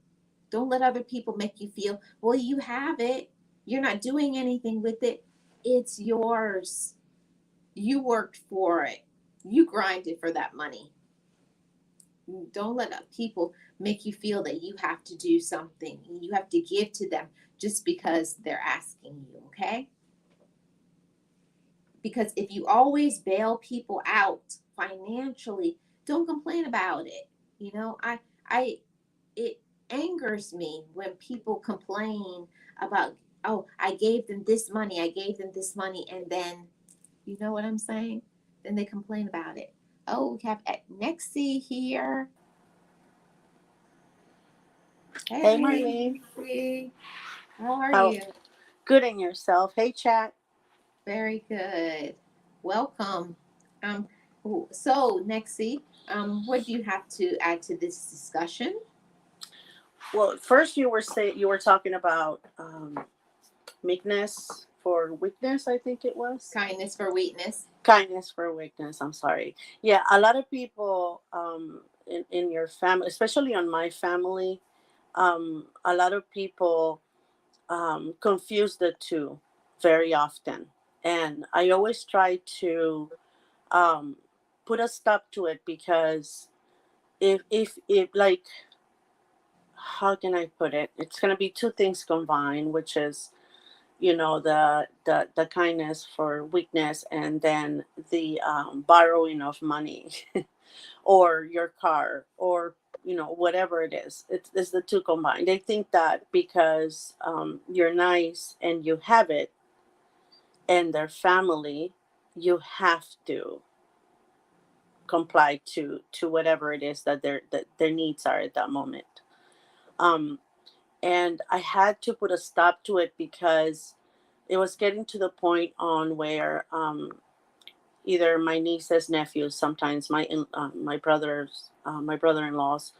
Don't let other people make you feel, well, you have it. You're not doing anything with it. It's yours. You worked for it. You grinded for that money. Don't let people make you feel that you have to do something. You have to give to them just because they're asking you, okay? Because if you always bail people out financially, don't complain about it. You know, I it angers me when people complain about, oh, I gave them this money, I gave them this money, and then, you know what I'm saying? Then they complain about it. Oh, we have Nexie here. Hey, Hey, Marlene. Nexie. How are How you? good in yourself? Hey, chat. Very good. Welcome. Um, so Nexie, what do you have to add to this discussion? Well, first you were talking about meekness for weakness. I think it was Kindness for weakness. kindness for weakness. I'm sorry. Yeah, a lot of people in your family, especially on my family, a lot of people confuse the two very often, and I always try to um, put a stop to it because if like how can I put it? It's going to be two things combined, which is, the kindness for weakness, and then the borrowing of money or your car, or whatever it is. It's the two combined. They think that because you're nice and you have it, and their family, you have to comply to whatever it is that their needs are at that moment. Um, and I had to put a stop to it because it was getting to the point on where either my nieces, nephews, sometimes my brother-in-laws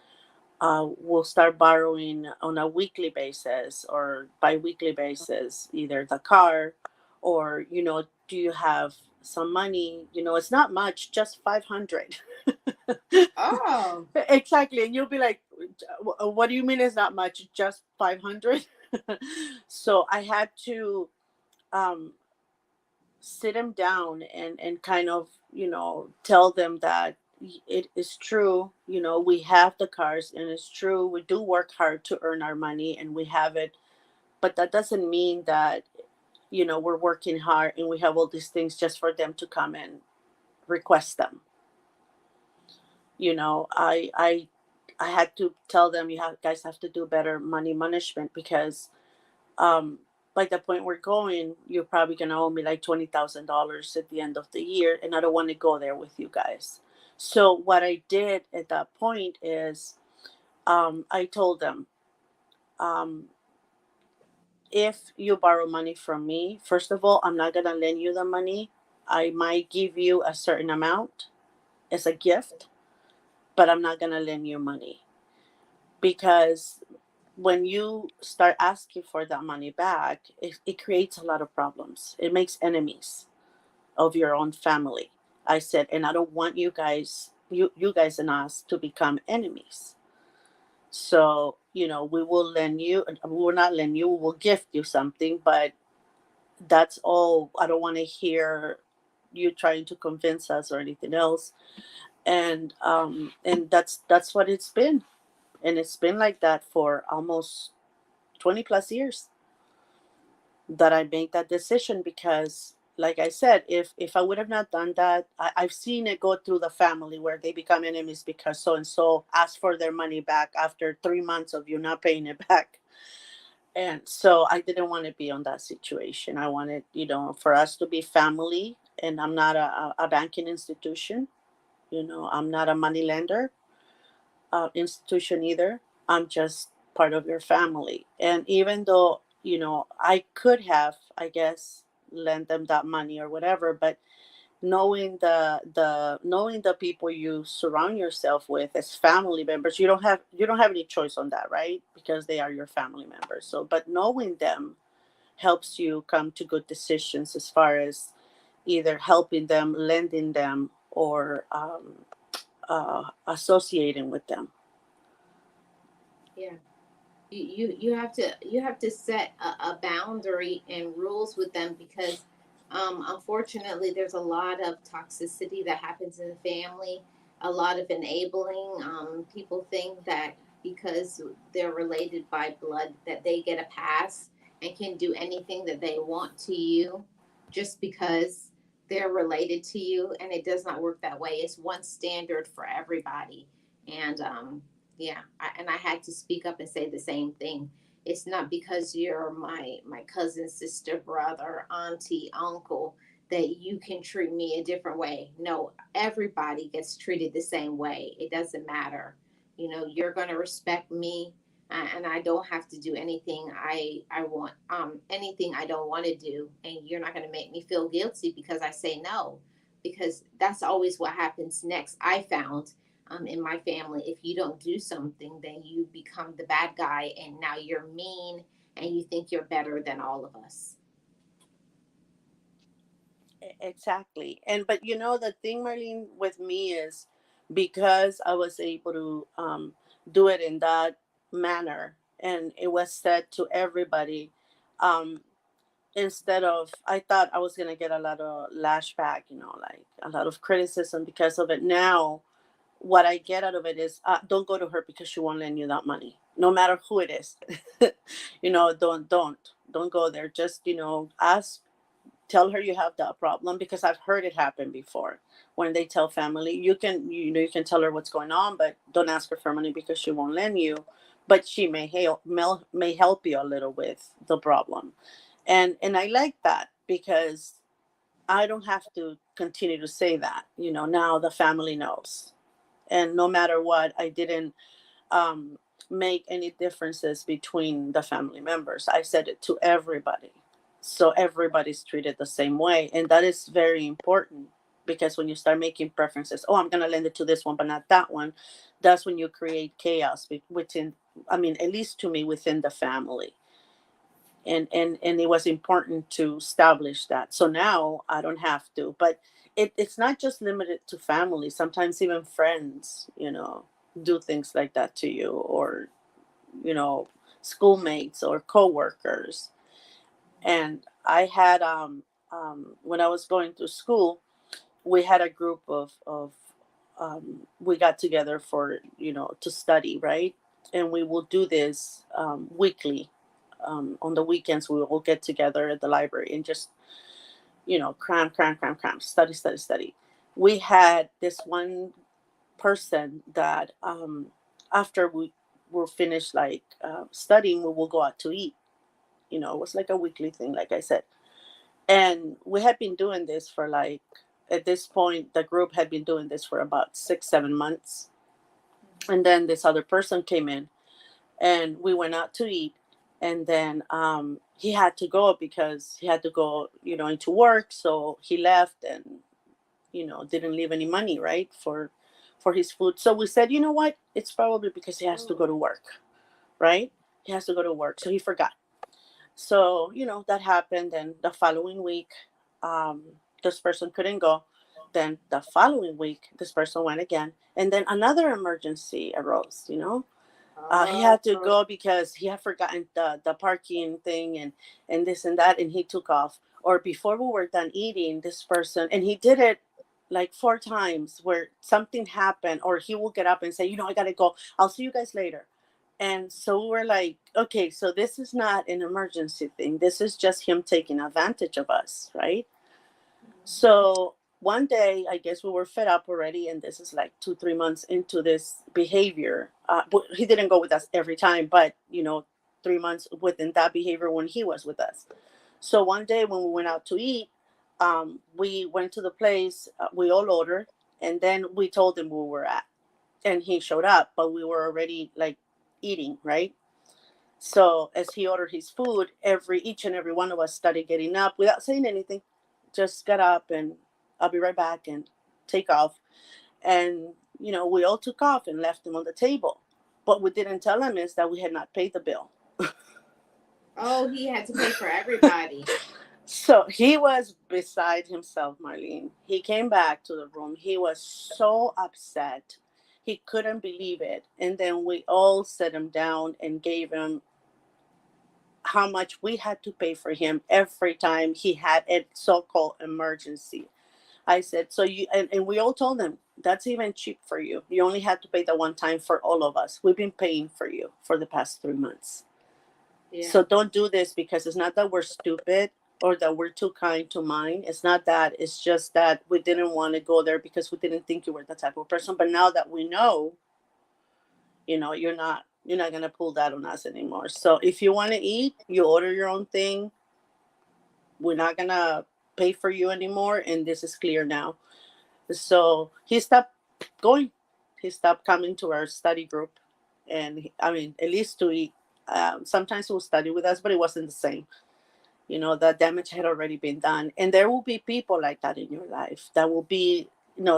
will start borrowing on a weekly basis or bi-weekly basis, either the car or do you have some money? It's not much, just 500. Oh, Exactly. And you'll be like, what do you mean it's not much? Just 500? So I had to um, sit them down and kind of, tell them that it is true. We have the cars, and it's true. We do work hard to earn our money, and we have it. But that doesn't mean that, we're working hard and we have all these things just for them to come and request them. I had to tell them, guys have to do better money management, because um like the point we're going, you're probably gonna owe me like $20,000 at the end of the year, and I don't want to go there with you guys. So what I did at that point is, I told them, um if you borrow money from me, first of all, I'm not gonna lend you the money. I might give you a certain amount as a gift, but I'm not gonna lend you money, because when you start asking for that money back, it creates a lot of problems. It makes enemies of your own family. I said, and I don't want you guys and us to become enemies. So, we will lend you, we will not lend you, we will gift you something, but that's all. I don't want to hear you trying to convince us or anything else. And that's what it's been. And it's been like that for almost 20 plus years that I made that decision, because like I said, if I would have not done that, I've seen it go through the family where they become enemies because so and so asked for their money back after 3 months of you not paying it back. And so I didn't want to be on that situation. I wanted, for us to be family. And I'm not a banking institution. I'm not a money lender institution either. I'm just part of your family. And even though I could have, I guess, lent them that money or whatever, but knowing the people you surround yourself with as family members, you don't have any choice on that, right? Because they are your family members. So, but knowing them helps you come to good decisions as far as either helping them, lending them, or associating with them. Yeah. You have to set a boundary and rules with them because unfortunately there's a lot of toxicity that happens in the family, a lot of enabling. People think that because they're related by blood that they get a pass and can do anything that they want to you just because they're related to you, and it does not work that way. It's one standard for everybody. And yeah, and I had to speak up and say the same thing. It's not because you're my cousin, sister, brother, auntie, uncle that you can treat me a different way. No, everybody gets treated the same way. It doesn't matter. You're going to respect me, and I don't have to do anything I want, anything I don't want to do, and you're not going to make me feel guilty because I say no, because that's always what happens next. I found in my family, if you don't do something, then you become the bad guy, and now you're mean, and you think you're better than all of us. Exactly. And but the thing, Marlene, with me is because I was able to do it in that manner, and it was said to everybody. Um, Instead of, I thought I was gonna get a lot of lashback, like a lot of criticism because of it. Now, what I get out of it is, don't go to her because she won't lend you that money, no matter who it is. Don't go there. Just ask, tell her you have that problem, because I've heard it happen before. When they tell family, you can tell her what's going on, but don't ask her for money because she won't lend you. But she may help you a little with the problem. And I like that because I don't have to continue to say that. Now the family knows, and no matter what, I didn't um, make any differences between the family members. I said it to everybody. So everybody's treated the same way. And that is very important, because when you start making preferences, oh, I'm going to lend it to this one, but not that one, that's when you create chaos within, I mean, at least to me, within the family. And it was important to establish that. So now I don't have to. But it's not just limited to family. Sometimes even friends, do things like that to you, or you know schoolmates or coworkers. And I had when I was going through school, we had a group of we got together for to study, right? And we will do this weekly. On the weekends we will get together at the library and just cram cram cram cram, study study study. We had this one person that after we were finished, like studying, we will go out to eat. It was like a weekly thing, like I said. And we had been doing this for, like, at this point the group had been doing this for about 6 7 months. And then this other person came in, and we went out to eat. And then he had to go because he had to go into work, so he left. And didn't leave any money, right, for his food. So we said, you know what, it's probably because he has to go to work, right? He has to go to work, so he forgot. So that happened. And the following week, um, this person couldn't go. Then the following week, this person went again. And then another emergency arose. He had to go because he had forgotten the parking thing, and this and that, and he took off. Or before we were done eating, this person, and he did it like 4 times, where something happened, or he will get up and say, I gotta go, I'll see you guys later. And so we're like, okay, so this is not an emergency thing, this is just him taking advantage of us, right? So one day, I guess we were fed up already, and this is like 2 3 months into this behavior. He didn't go with us every time, but 3 months within that behavior when he was with us. So one day when we went out to eat, we went to the place, we all ordered, and then we told him where we were at, and he showed up, but we were already like eating, right? So as he ordered his food, each and every one of us started getting up without saying anything. Just got up and I'll be right back and take off. And we all took off and left him on the table. What we didn't tell him is that we had not paid the bill. Oh, he had to pay for everybody. So he was beside himself, Marlene. He came back to the room. He was so upset. He couldn't believe it. And then we all set him down and gave him how much we had to pay for him every time he had a so-called emergency. I said, so and we all told him, that's even cheap for you. You only had to pay the one time for all of us. We've been paying for you for the past 3 months. Yeah. So don't do this, because it's not that we're stupid or that we're too kind to mind. It's not that. It's just that we didn't want to go there because we didn't think you were the type of person. But now that we know, you're not gonna pull that on us anymore. So if you want to eat, you order your own thing. We're not gonna pay for you anymore, and this is clear now. So he stopped going. He stopped coming to our study group, and I mean, at least to eat. Sometimes he'll study with us, but it wasn't the same. The damage had already been done, and there will be people like that in your life. That will be,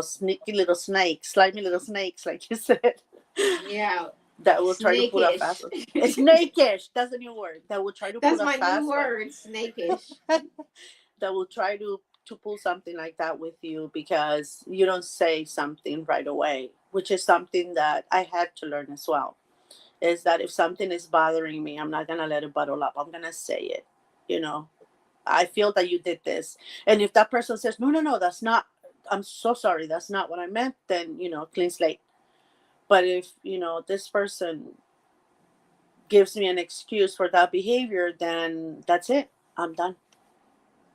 sneaky little snakes, slimy little snakes, like you said. Yeah. That will try to put a Snakish. fast one. Snakish, that's a new word. That will try to put That's a my new fast one. word, snakish. That will try to pull something like that with you because you don't say something right away, which is something that I had to learn as well. Is that if something is bothering me, I'm not gonna let it bottle up. I'm gonna say it. You know, I feel that you did this, and if that person says, no, no, no, that's not. I'm so sorry. That's not what I meant. Then clean slate. But if this person gives me an excuse for that behavior, then that's it. I'm done.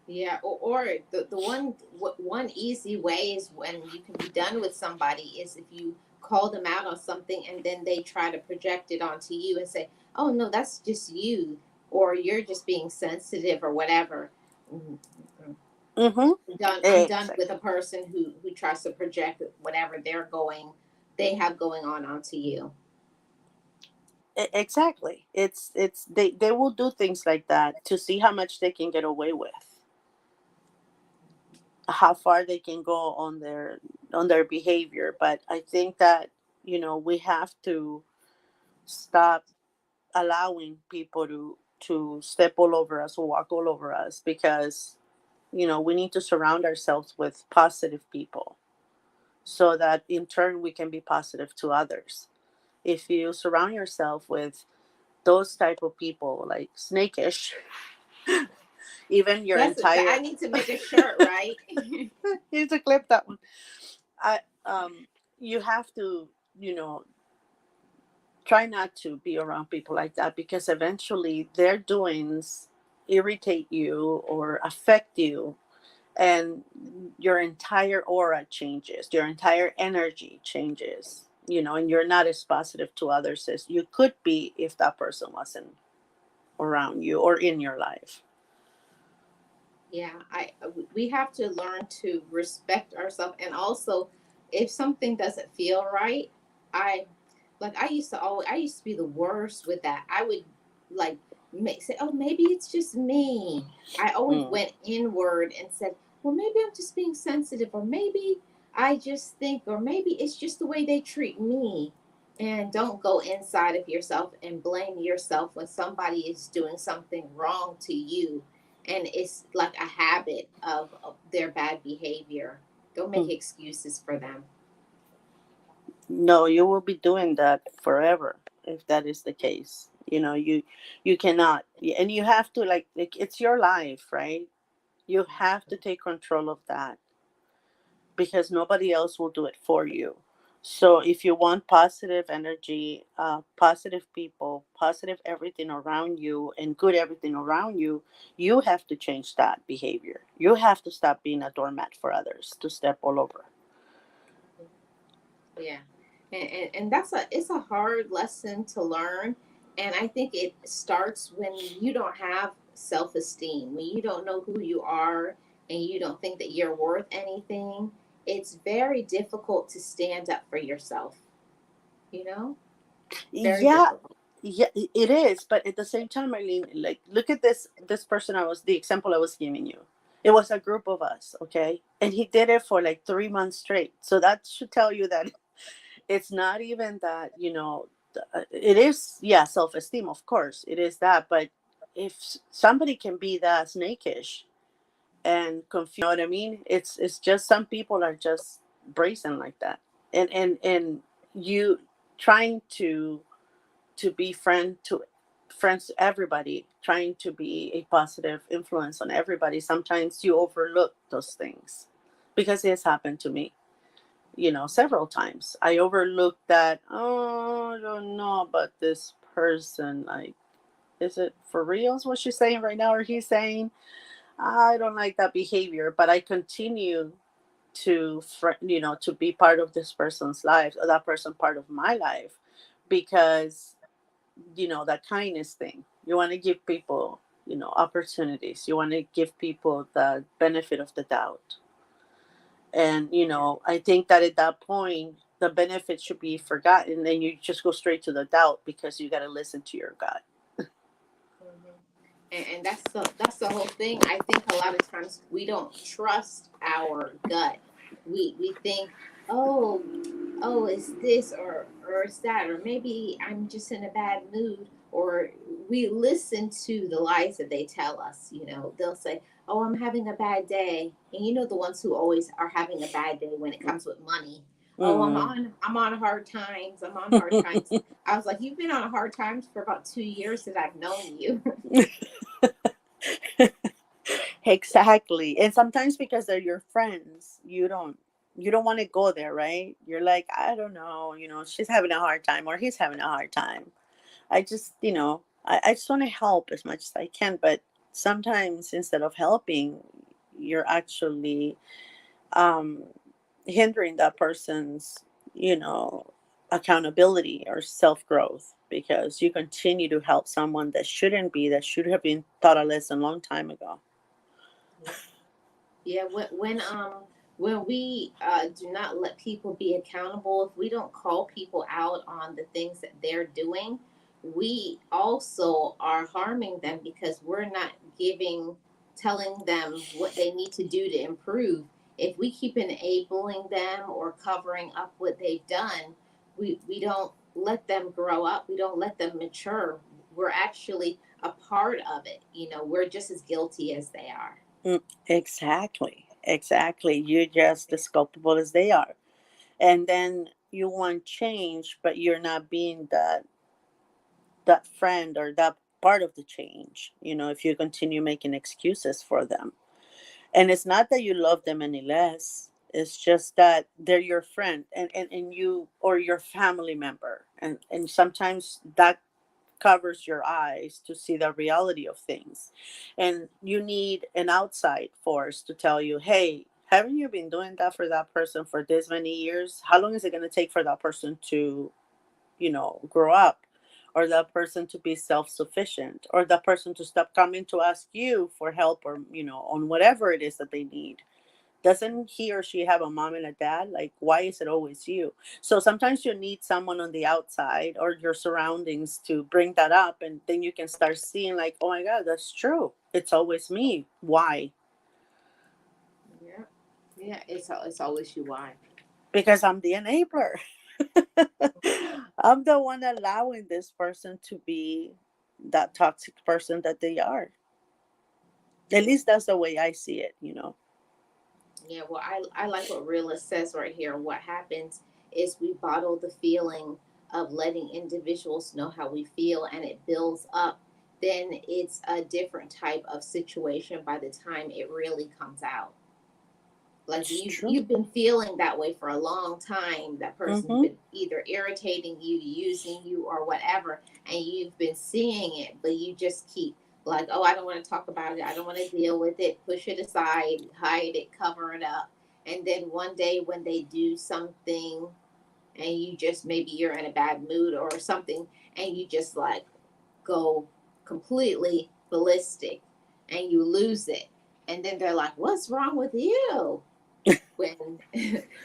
Yeah, or the one easy way is when you can be done with somebody is if you call them out on something and then they try to project it onto you and say, "Oh no, that's just you," or "You're just being sensitive," or whatever. Mm, mm. Mm-hmm. I'm done with a person who tries to project whatever they have going on onto you. Exactly. It's they will do things like that to see how much they can get away with, how far they can go on their behavior. But I think that we have to stop allowing people to step all over us or walk all over us, because we need to surround ourselves with positive people so that in turn we can be positive to others. If you surround yourself with those type of people like snakish, even your I entire need to make a shirt, right? need to clip that one. I You have to you know try not to be around people like that, because eventually their doings irritate you or affect you, and your entire aura changes, your entire energy changes, and you're not as positive to others as you could be if that person wasn't around you or in your life. Yeah, we have to learn to respect ourselves, and also if something doesn't feel right, I I used to be the worst with that. I would like say, oh, maybe it's just me. I always Mm. went inward and said, well, maybe I'm just being sensitive, or maybe I just think, or maybe it's just the way they treat me. And don't go inside of yourself and blame yourself when somebody is doing something wrong to you, and it's like a habit of their bad behavior. Don't make Mm. excuses for them. No, you will be doing that forever if that is the case. You cannot, and you have to, like it's your life, right? You have to take control of that, because nobody else will do it for you. So if you want positive energy, positive people, positive everything around you, and good everything around you, you have to change that behavior. You have to stop being a doormat for others to step all over. Yeah, and it's a hard lesson to learn, and I think it starts when you don't have self esteem, when you don't know who you are, and you don't think that you're worth anything. It's very difficult to stand up for yourself. You know, very Yeah, difficult. Yeah, it is. But at the same time, Marlene, like, look at this person. The example I was giving you. It was a group of us, okay, and he did it for like 3 months straight. So that should tell you that it's not even that, it is, yeah, self-esteem, of course it is that. But if somebody can be that snakish and confused, what I mean, it's just some people are just brazen like that. And you trying to be friends to everybody, trying to be a positive influence on everybody, sometimes you overlook those things, because it has happened to me, several times. I overlooked that. Oh, I don't know about this person. Like, is it for real? Is what she's saying right now, or he's saying? I don't like that behavior, but I continue to be part of this person's life, or that person part of my life, because that kindness thing. You want to give people, opportunities. You want to give people the benefit of the doubt. And I think that at that point the benefit should be forgotten, and you just go straight to the doubt, because you got to listen to your gut. Mhm. And that's the whole thing. I think a lot of times we don't trust our gut. We think, oh, oh, it's this or it's that, or maybe I'm just in a bad mood, or we listen to the lies that they tell us. They'll say, oh, I'm having a bad day, and the ones who always are having a bad day when it comes with money. Oh, I'm Mm. on hard times. I'm on hard times. I was like, you've been on hard times for about 2 years that I've known you. Exactly. And sometimes, because they're your friends, you don't want to go there, right? You're like, I don't know, she's having a hard time, or he's having a hard time. I just, I just want to help as much as I can. But sometimes, instead of helping, you're actually um, hindering that person's, you know, accountability or self growth, because you continue to help someone that should have been taught a lesson long time ago. Yeah, when we do not let people be accountable, if we don't call people out on the things that they're doing, we also are harming them, because we're not telling them what they need to do to improve. If we keep enabling them or covering up what they've done, we don't let them grow up. We don't let them mature. We're actually a part of it. We're just as guilty as they are. Exactly. Exactly. You're just as culpable as they are. And then you want change, but you're not being that friend or that part of the change, if you continue making excuses for them. And it's not that you love them any less. It's just that they're your friend, and you, or your family member. And sometimes that covers your eyes to see the reality of things. And you need an outside force to tell you, hey, haven't you been doing that for that person for this many years? How long is it going to take for that person to, grow up? Or that person to be self-sufficient, or that person to stop coming to ask you for help, or on whatever it is that they need. Doesn't he or she have a mom and a dad? Like, why is it always you? So sometimes you need someone on the outside or your surroundings to bring that up, and then you can start seeing, like, oh my god, that's true, it's always me. Why? Yeah, yeah, it's always you. Why? Because I'm the enabler. I'm the one allowing this person to be that toxic person that they are. At Yeah, least that's the way I see it. yeah. Well, I like what realist says right here. What happens is we bottle the feeling of letting individuals know how we feel, and it builds up. Then it's a different type of situation by the time it really comes out. Like It's true. you've been feeling that way for a long time. That person's Mm-hmm. been either irritating you, using you, or whatever, and you've been seeing it, but you just keep like, oh, I don't want to talk about it, I don't want to deal with it, push it aside, hide it, cover it up. And then one day when they do something, and you just, maybe you're in a bad mood or something, and you just like go completely ballistic, and you lose it, and then they're like, what's wrong with you? When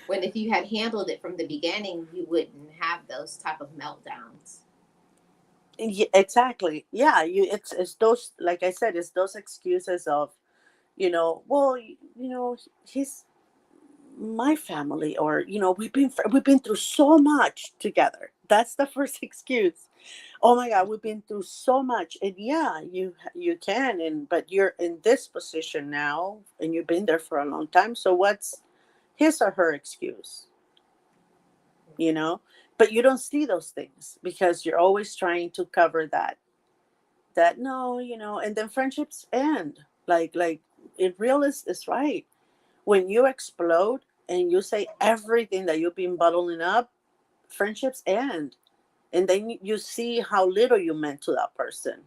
when if you had handled it from the beginning, you wouldn't have those type of meltdowns. Yeah, exactly. Yeah, it's those, like I said, it's those excuses of, well, he's my family, or we've been through so much together. That's the first excuse. Oh my God, we've been through so much. And yeah, you can, and but you're in this position now, and you've been there for a long time. So what's his or her excuse? you know but you don't see those things because you're always trying to cover that no, and then friendships end. Like it real is right. When you explode and you say everything that you've been bottling up, friendships end. And then you see how little you meant to that person.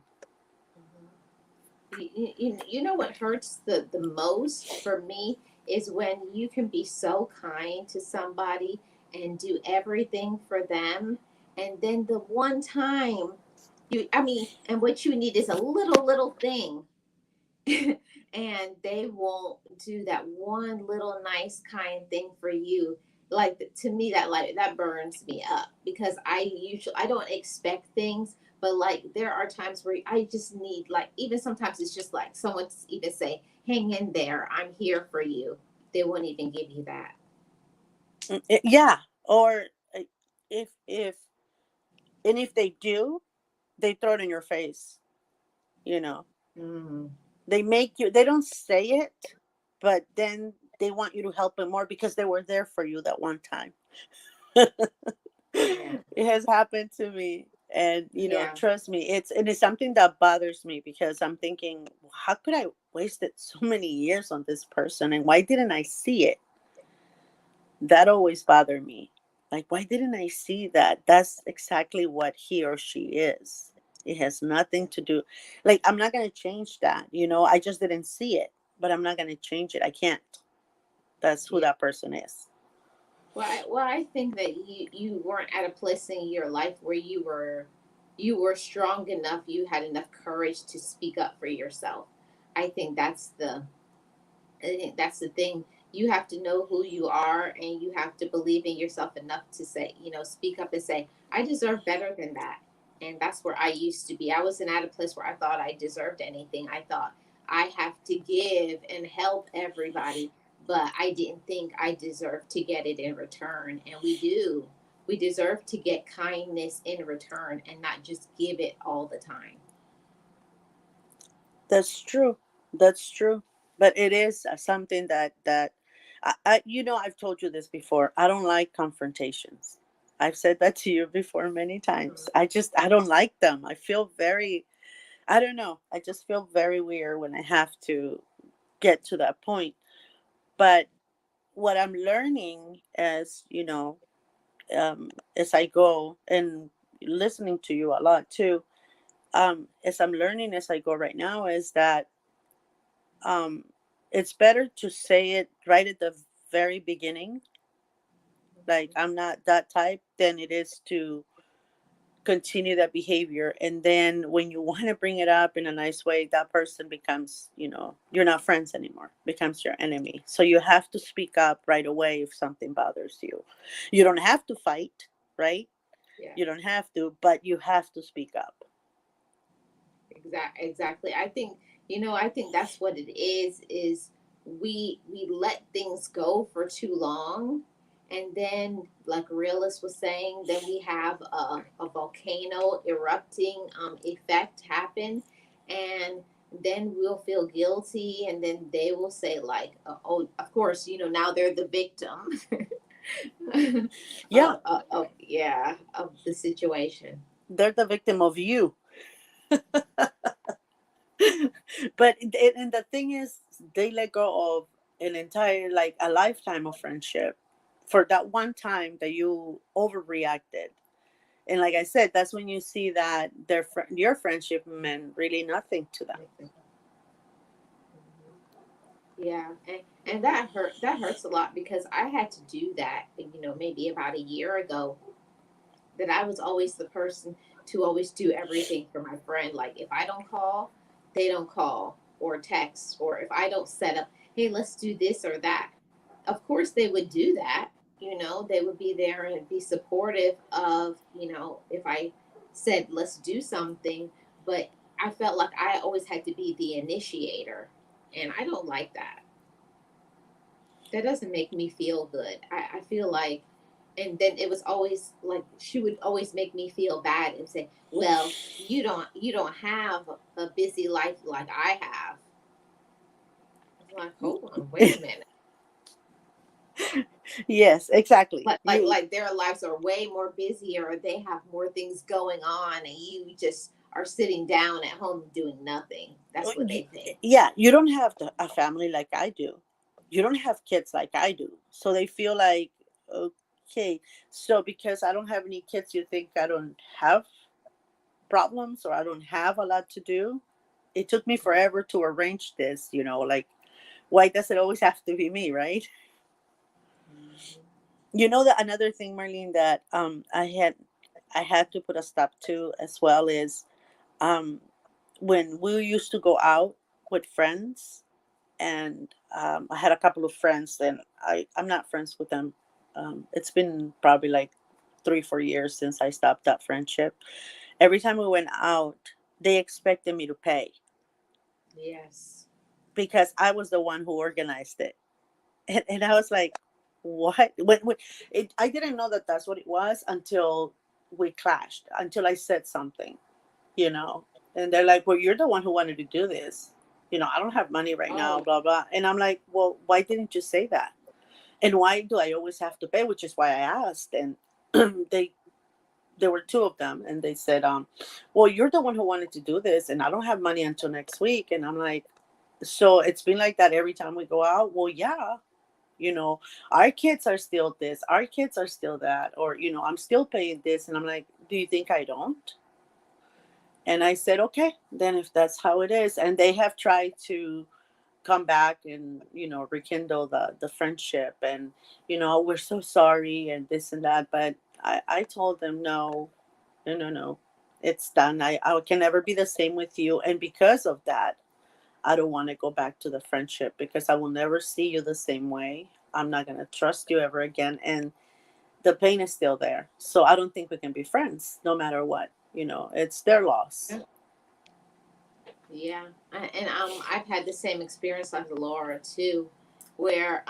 You know what hurts the most for me is when you can be so kind to somebody and do everything for them, and then the one time I mean, and what you need is a little thing, and they won't do that one little nice kind thing for you. Like, to me, that burns me up, because I don't expect things, but like there are times where I just need, like, even sometimes it's just like someone to even say, hang in there, I'm here for you. They won't even give you that. Yeah. Or uh, if and if they do, they throw it in your face. you know Mm, they don't say it, but then they want you to help them more because they were there for you that one time. yeah, It has happened to me. And yeah. trust me, it's something that bothers me because I'm thinking, how could I wasted so many years on this person, and why didn't I see it? That always bothered me. Like, why didn't I see that that's exactly what he or she is? It has nothing to do, like, I'm not going to change that. I just didn't see it, but I'm not going to change it. I can't. That's who Yeah. that person is. Well, I think that you weren't at a place in your life where you were strong enough, you had enough courage to speak up for yourself. I think that's the thing. You have to know who you are, and you have to believe in yourself enough to say, speak up and say, I deserve better than that. And that's where I used to be. I wasn't at a place where I thought I deserved anything. I thought I have to give and help everybody, but I didn't think I deserved to get it in return. And we do. We deserve to get kindness in return and not just give it all the time. That's true. That's true. But it is something that I've told you this before. I don't like confrontations. I've said that to you before many times. I don't like them. I feel very, I don't know. I just feel very weird when I have to get to that point. But what I'm learning as I go, and listening to you a lot too, as I'm learning as I go right now, is that um, it's better to say it right at the very beginning, like, I'm not that type, than it is to continue that behavior. And then when you want to bring it up in a nice way, that person becomes, you're not friends anymore, becomes your enemy. So you have to speak up right away if something bothers you. You don't have to fight, right? Yeah. You don't have to, but you have to speak up. Exactly. I think that's what it is we let things go for too long, and then, like Realist was saying, then we have a volcano erupting effect happen, and then we'll feel guilty, and then they will say, like, oh, of course, now they're the victim Yeah, of the situation. they're the victim of you. And the thing is, they let go of an entire, like, a lifetime of friendship for that one time that you overreacted. And like I said, that's when you see that your friendship meant really nothing to them. Yeah, and that hurts a lot, because I had to do that, maybe about a year ago, that I was always the person to always do everything for my friend. Like, if I don't call, they don't call or text, or if I don't set up, hey, let's do this or that. Of course they would do that. They would be there and be supportive of, if I said, let's do something, but I felt like I always had to be the initiator. And I don't like that. That doesn't make me feel good. I feel like, and then it was always like she would always make me feel bad and say, well, you don't have a busy life like I have. I'm like, hold on, wait a minute. Yes, exactly. You Like their lives are way more busier, or they have more things going on, and you just are sitting down at home doing nothing. That's what y- they think. yeah, you don't have a family like I do. You don't have kids like I do. So they feel like, okay, so because I don't have any kids, you think I don't have problems or I don't have a lot to do? It took me forever to arrange this, like, why does it always have to be me, right? Mhm. You know that another thing, Marlene, that I had to put a stop to as well is, um when we used to go out with friends, and I had a couple of friends, and I'm not friends with them. It's been probably like 3-4 years since I stopped that friendship. Every time we went out, they expected me to pay Yes. because I was the one who organized it. And I was like, what? I didn't know that that's what it was until we clashed, until I said something, you know. And they're like, well, you're the one who wanted to do this. I don't have money right now, Oh, blah, blah. And I'm like, well, why didn't you say that? And why do I always have to pay? Which is why I asked. And they, there were two of them, and they said, well, you're the one who wanted to do this, and I don't have money until next week. And I'm like, so it's been like that every time we go out? Well, yeah, you know our kids are still this, our kids are still that, or I'm still paying this. And I'm like, do you think I don't? And I said, okay, then if that's how it is. And they have tried to come back and rekindle the friendship, and we're so sorry and this and that. But I told them, no, no, no, no, it's done. I can never be the same with you, and because of that, I don't want to go back to the friendship, because I will never see you the same way. I'm not going to trust you ever again. And the pain is still there. So I don't think we can be friends no matter what. It's their loss. yeah. Yeah. And I've had the same experience like Laura too, where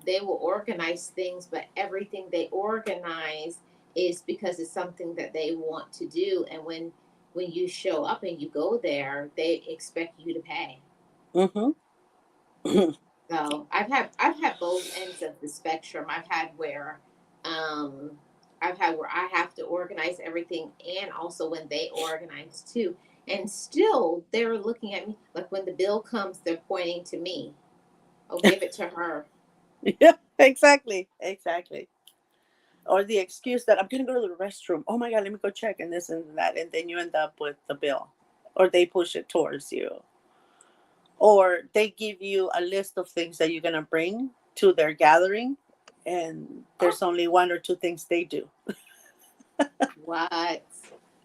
they will organize things, but everything they organize is because it's something that they want to do, and when you show up and you go there, they expect you to pay. Mm-hmm. So I've had both ends of the spectrum. Um I've had where I have to organize everything, and also when they organize too. And still they're looking at me like when the bill comes, they're pointing to me. Oh, give it to her. Yeah, exactly. Exactly. Or the excuse that I'm going to go to the restroom. Oh my God, let me go check and this and that. And then you end up with the bill, or they push it towards you, or they give you a list of things that you're going to bring to their gathering, and Oh, there's only one or two things they do. what?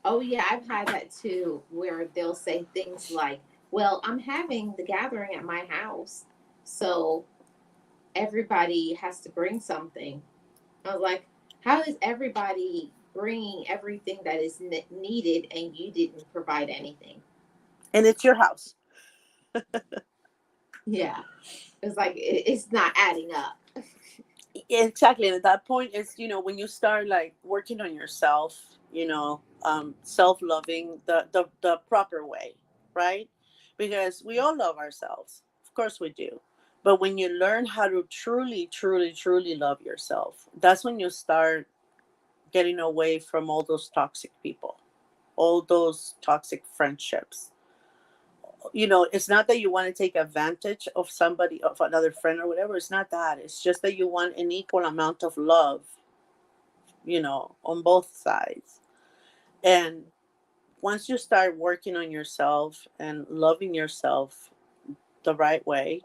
Oh yeah, I've had that too, where they'll say things like, well, I'm having the gathering at my house, so everybody has to bring something. I was like, how is everybody bringing everything that is needed and you didn't provide anything? And it's your house. Yeah. It's like, it's not adding up. Exactly. And at that point is, when you start like working on yourself, self-loving the proper way, right? Because we all love ourselves, of course we do. But when you learn how to truly, truly, truly love yourself, that's when you start getting away from all those toxic people, all those toxic friendships. It's not that you want to take advantage of somebody, of another friend or whatever. It's not that. It's just that you want an equal amount of love, on both sides. And once you start working on yourself and loving yourself the right way,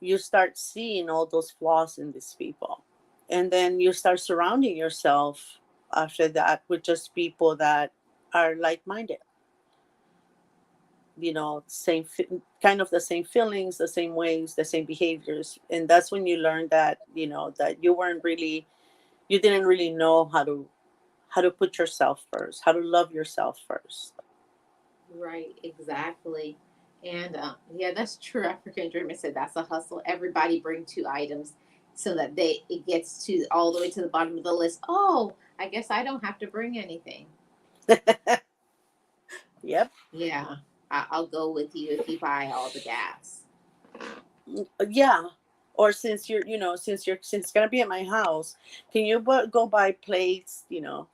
you start seeing all those flaws in these people. And then you start surrounding yourself after that with just people that are like minded, same kind of the same feelings, the same ways, the same behaviors. And that's when you learn that, that you didn't really know how to put yourself first, how to love yourself first. Right, exactly. And yeah, that's true. African Dreamer said that's a hustle. Everybody bring two items so that they it gets to all the way to the bottom of the list. Oh, I guess I don't have to bring anything. Yep. Yeah, I'll go with you if you buy all the gas. Yeah. Or since since it's gonna be at my house, can you go buy plates,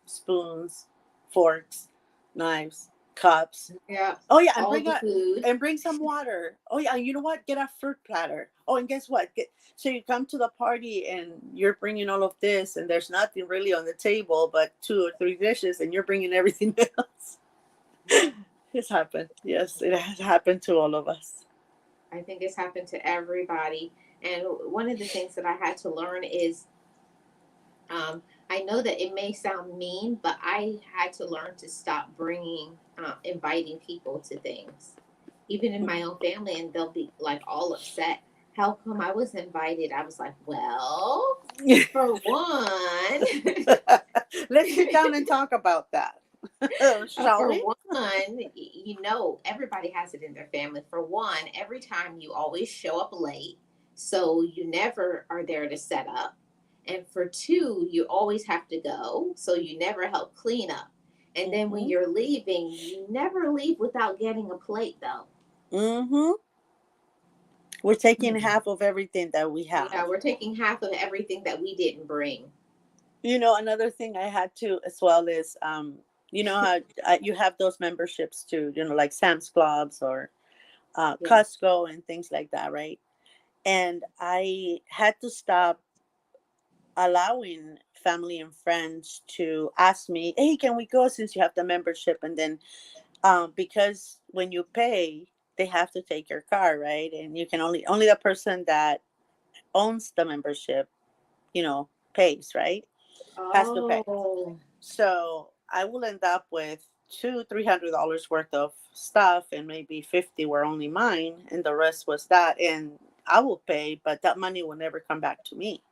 spoons, forks, knives, cups? Yeah, Oh yeah, all the food. and bring some water. Oh yeah, and you know what? Get a fruit platter. Oh, and guess what? So you come to the party and you're bringing all of this, and there's nothing really on the table but two or three dishes, and you're bringing everything else. It's happened. Yes, it has happened to all of us. I think it's happened to everybody. And one of the things that I had to learn is I know that it may sound mean, but I had to learn to stop inviting people to things, even in my own family, and they'll be like all upset. How come I was invited? I was like, well, for one, Let's sit down and talk about that, shall for we? one, everybody has it in their family. For one, every time you always show up late, so you never are there to set up. And for two, you always have to go, so you never help clean up. And then when Mm-hmm. you're leaving, you never leave without getting a plate, though. Mm-hmm. We're taking Hmm. half of everything that we Yeah, have. we're taking half of everything that we didn't bring. Another thing I had to as well is, how you have those memberships too, like Sam's Clubs or Yeah. Costco and things like that, right? And I had to stop allowing family and friends to ask me, "Hey, can we go since you have the membership?" And then, because when you pay, they have to take your car, right? And you can only the person that owns the membership, pays, right? Has to pay. Oh, So I will end up with $300 worth of stuff, and maybe 50 were only mine, and the rest was that. And I will pay, but that money will never come back to me.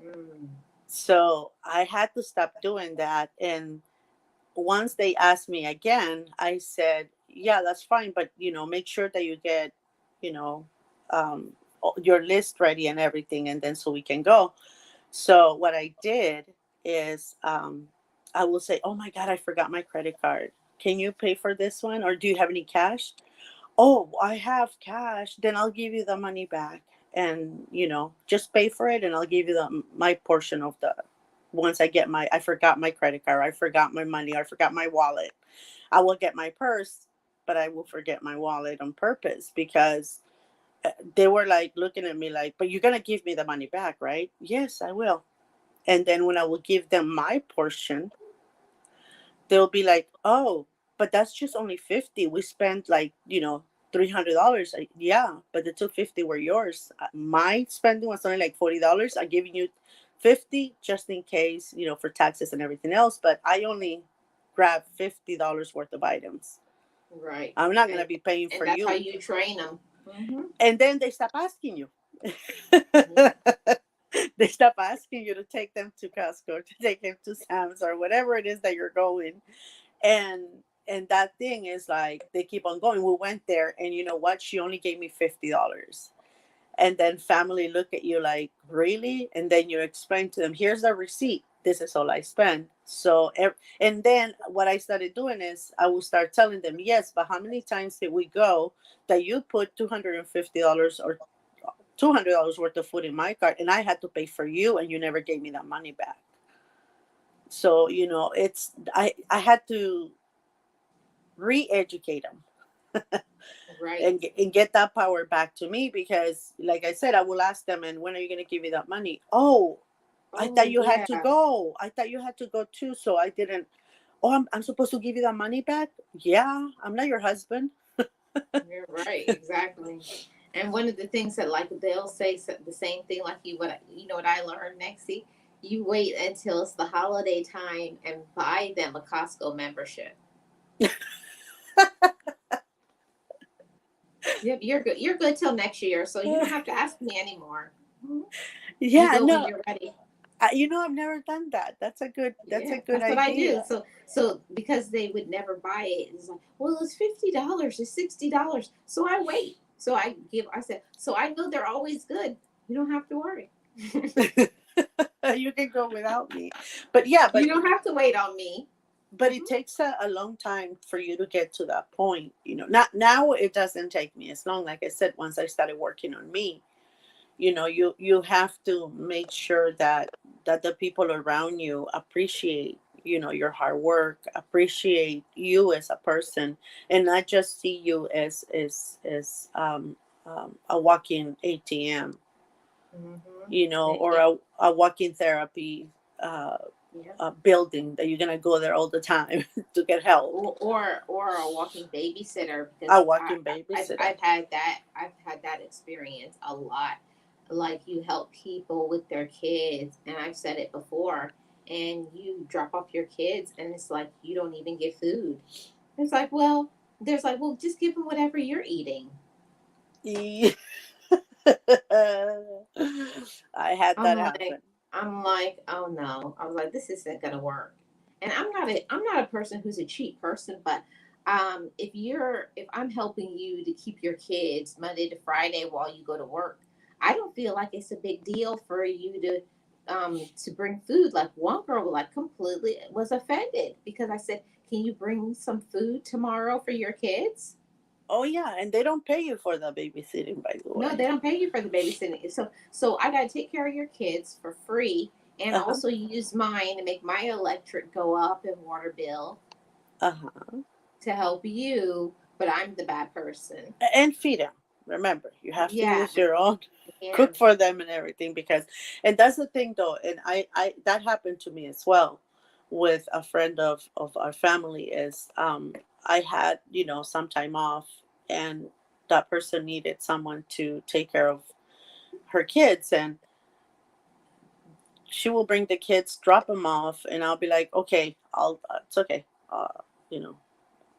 mm, So I had to stop doing that. And once they asked me again, I said, "Yeah, that's fine, but make sure that you get, you know, um, your list ready and everything, and then so we can go." So what I did is, I will say, "Oh my God, I forgot my credit card. Can you pay for this one, or do you have any cash?" "Oh, I have cash. Then I'll give you the money back, and just pay for it, and I'll give you my portion of the. Once I forgot my credit card. I forgot my money. I forgot my wallet. I will get my purse, but I will forget my wallet on purpose because." They were like looking at me like, "But you're gonna give me the money back, right?" "Yes, I will." And then when I will give them my portion, they'll be like, "Oh, but that's just only 50. We spent like, $300." Yeah, but the 250 were yours. My spending was only like $40. I'm giving you 50 just in case, for taxes and everything else. But I only grabbed $50 worth of items. right. I'm not gonna And be paying and for that's how you. you train them. Hmm. And then they stop asking you. They stop asking you to take them to Costco, to take them to Sam's or whatever it is that you're going. And and that thing is like they keep on going. We went there, and you know what? She only gave me $50. And then family look at you like, "Really?" And then you explain to them, "Here's the receipt. This is all I spent." So and then what I started doing is I will start telling them, "Yes, but how many times did we go that you put $250 or $200 worth of food in my cart, and I had to pay for you, and you never gave me that money back?" So it's I had to re-educate them Right. and get that power back to me, because like I said, I will ask them, "And when are you going to give me that money?" "Oh, I thought Oh you had yeah, to go. I thought you had to go too, so I didn't." "Oh, I'm supposed to give you that money back?" "Yeah, I'm not your husband." you're right. Exactly. And one of the things that like they'll say the same thing like what I learned next. See, you wait until it's the holiday time and buy them a Costco membership. Yep, you're good. You're good till next year, so you don't have to ask me anymore. Mhm. You Yeah, go when no, you're ready. I've never done that. That's a Yeah, good that's what I do. idea. So because they would never buy it, it's like, well, it's $50, it's $60. So I wait. So I said, so I know they're always good. You don't have to worry. You can go without me. But yeah, You don't have to wait on me. but it takes a long time for you to get to that point. Not now, it doesn't take me as long. Like I said, once I started working on me, you have to make sure that the people around you appreciate, your hard work, appreciate you as a person, and not just see you as a walking ATM, or Yeah. a walking therapy, uh, Yeah. building that you're gonna go there all the time to get help. Or a walking babysitter, A because walking babysitter. I've had that experience a lot. Like, you help people with their kids, and I've said it before, and you drop off your kids and it's like you don't even get food. It's like, well, there's like, well, just give them whatever you're eating. Yeah. I had I'm that like, happen. oh no. I was like, this isn't gonna work. And I'm not a person who's a cheap person, but if I'm helping you to keep your kids Monday to Friday while you go to work, I don't feel like it's a big deal for you to bring food. Like, one girl like completely was offended because I said, can you bring some food tomorrow for your kids? Oh yeah, and they don't pay you for the babysitting, by the No, way. they don't pay you for the babysitting. So I gotta take care of your kids for free, and Uh huh. also use mine to make my electric go up and water bill Uh huh. to help you. But I'm the bad person. And feed them. Remember, you have to Yeah, use your own, yeah. cook for them and everything, and that's the thing though, and I that happened to me as well, with a friend of our family. Is I had some time off, and that person needed someone to take care of her kids, and she will bring the kids, drop them off, and I'll be like, okay, it's okay, you know,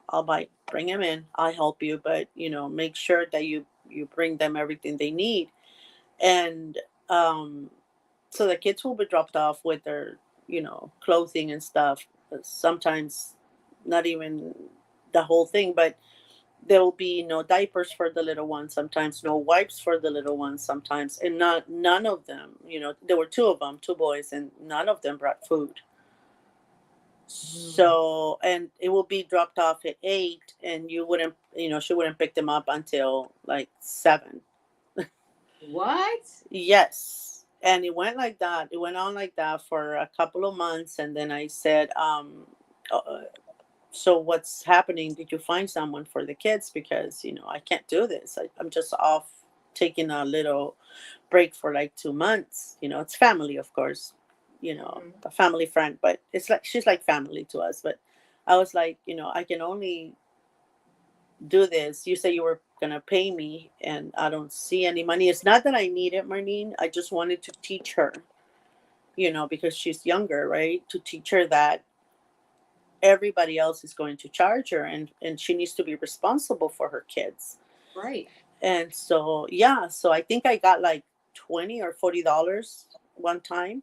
I'll bring them in, I'll help you, but make sure that you bring them everything they need, and um, so the kids will be dropped off with their clothing and stuff. Sometimes not even the whole thing, but there will be no diapers for the little ones, sometimes no wipes for the little ones, sometimes, and not none of them, there were two of them, two boys, and none of them brought food. Mm. So, and it will be dropped off at 8, and she wouldn't pick them up until like 7. What? Yes. And it went like that. It went on like that for a couple of months. And then I said, so what's happening? Did you find someone for the kids? Because, I can't do this. I'm just off taking a little break for like 2 months. It's family, of course, Hmm. a family friend, but it's like she's like family to us. But I was like, I can only do this. You say you were gonna pay me, and I don't see any money. It's not that I need it, Marlene. I just wanted to teach her, because she's younger, right? To teach her that everybody else is going to charge her, and she needs to be responsible for her kids. Right. And so yeah, so I think I got like $20 or $40 one time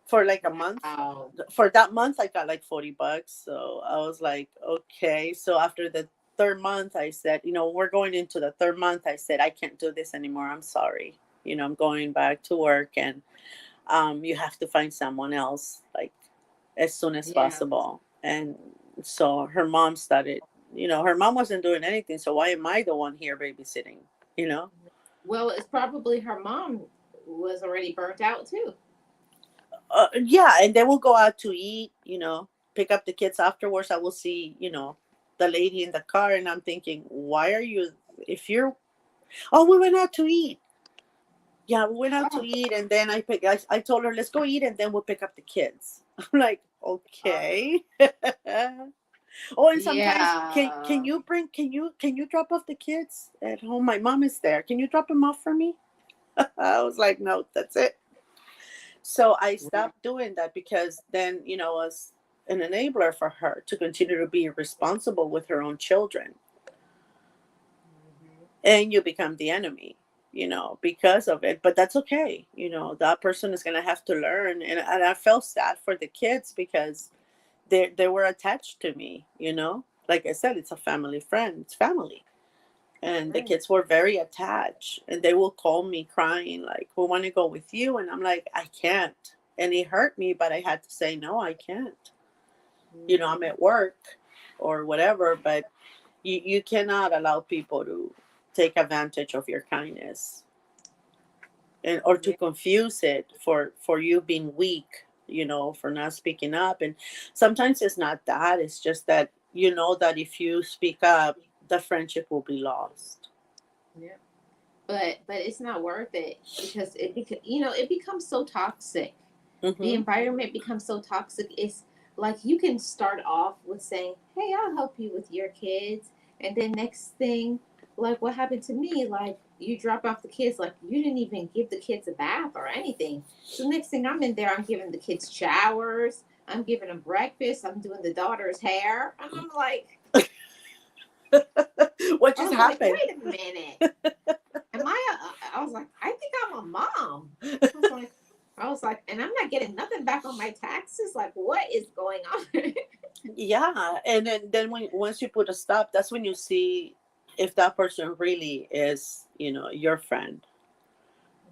for like a month. Wow. For that month I got like $40. So I was like, okay. So after the third month I said, we're going into the third month, I said, I can't do this anymore, I'm sorry. I'm going back to work, and you have to find someone else, like, as soon as Yeah. possible. And so her mom started, her mom wasn't doing anything, so why am I the one here babysitting, you know Well, it's probably her mom was already burnt out too. yeah, and then we'll go out to eat, pick up the kids afterwards. I will see, the lady in the car, and I'm thinking, why are you, if you're, oh, we went out to eat. Yeah, we went out to Oh, eat, and then I told her, let's go eat, and then we'll pick up the kids. I'm like, okay. Oh, and sometimes, can yeah. you can you drop off the kids at home? My mom is there. Can you drop them off for me? I was like, no, that's it. So I stopped doing that, because then, I was an enabler for her to continue to be responsible with her own children, Mhm. and you become the enemy. because of it. But that's okay. That person is going to have to learn. And I felt sad for the kids because they were attached to me. Like I said, it's a family friend. It's family. And the Right. kids were very attached, and they will call me crying like, we want to go with you, and I'm like, I can't. And it hurt me, but I had to say, no, I can't. I'm at work or whatever, but you cannot allow people to take advantage of your kindness, and or to Yeah. confuse it for you being weak, for not speaking up. And sometimes it's not that, it's just that that if you speak up, the friendship will be lost. Yeah. But it's not worth it because it becomes so toxic. The Mm-hmm. environment becomes so toxic. It's like you can start off with saying, "Hey, I'll help you with your kids," and then next thing, like what happened to me, like you drop off the kids, like you didn't even give the kids a bath or anything. So next thing I'm in there, I'm giving the kids showers, I'm giving them breakfast, I'm doing the daughter's hair, and I'm like, What I just was like, happened? wait a minute. Am I was like, I think I'm a mom. I was like, and I'm not getting nothing back on my taxes. Like, what is going on? Yeah, and then once you put a stop, that's when you see if that person really is, your friend,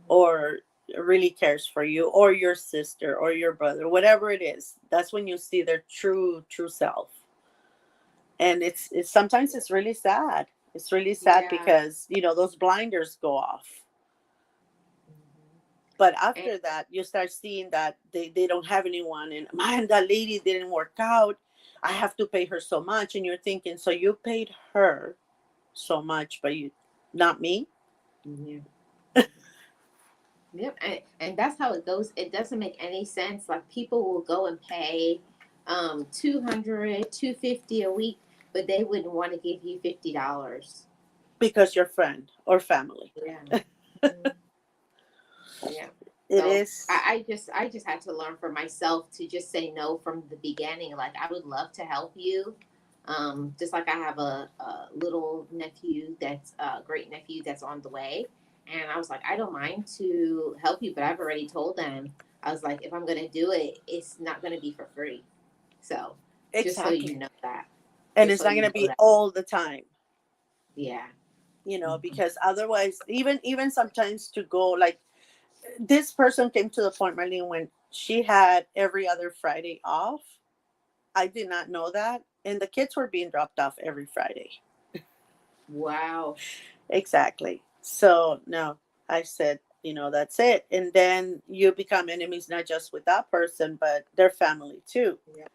or really cares for you, or your sister or your brother, whatever it is. That's when you see their true self. And it's sometimes it's really sad. It's really sad Yeah. because those blinders go off. But And after that, you start seeing that they don't have anyone, and man, that lady didn't work out. I have to pay her so much, and you're thinking, so you paid her so much, but you, not me. yeah. Yep. And that's how it goes. It doesn't make any sense. Like people will go and pay 200, 250 a week, but they wouldn't want to give you $50. Because you're friend or family. Yeah. Mhm. Yeah. It So is. I just had to learn for myself to just say no from the beginning. Like I would love to help you. Just like I have a little nephew that's a great nephew that's on the way. And I was like, I don't mind to help you, but I've already told them, I was like, if I'm gonna do it, it's not gonna be for free. So just so you Exactly. know that. And Just it's so not going you to know be that. all the time, Yeah. Mhm. because otherwise, even sometimes to go, like, this person came to the point, Marlene, when she had every other Friday off. I did not know that. And the kids were being dropped off every Friday. Wow. Exactly. So, no, I said, that's it. And then you become enemies, not just with that person, but their family too. Yeah.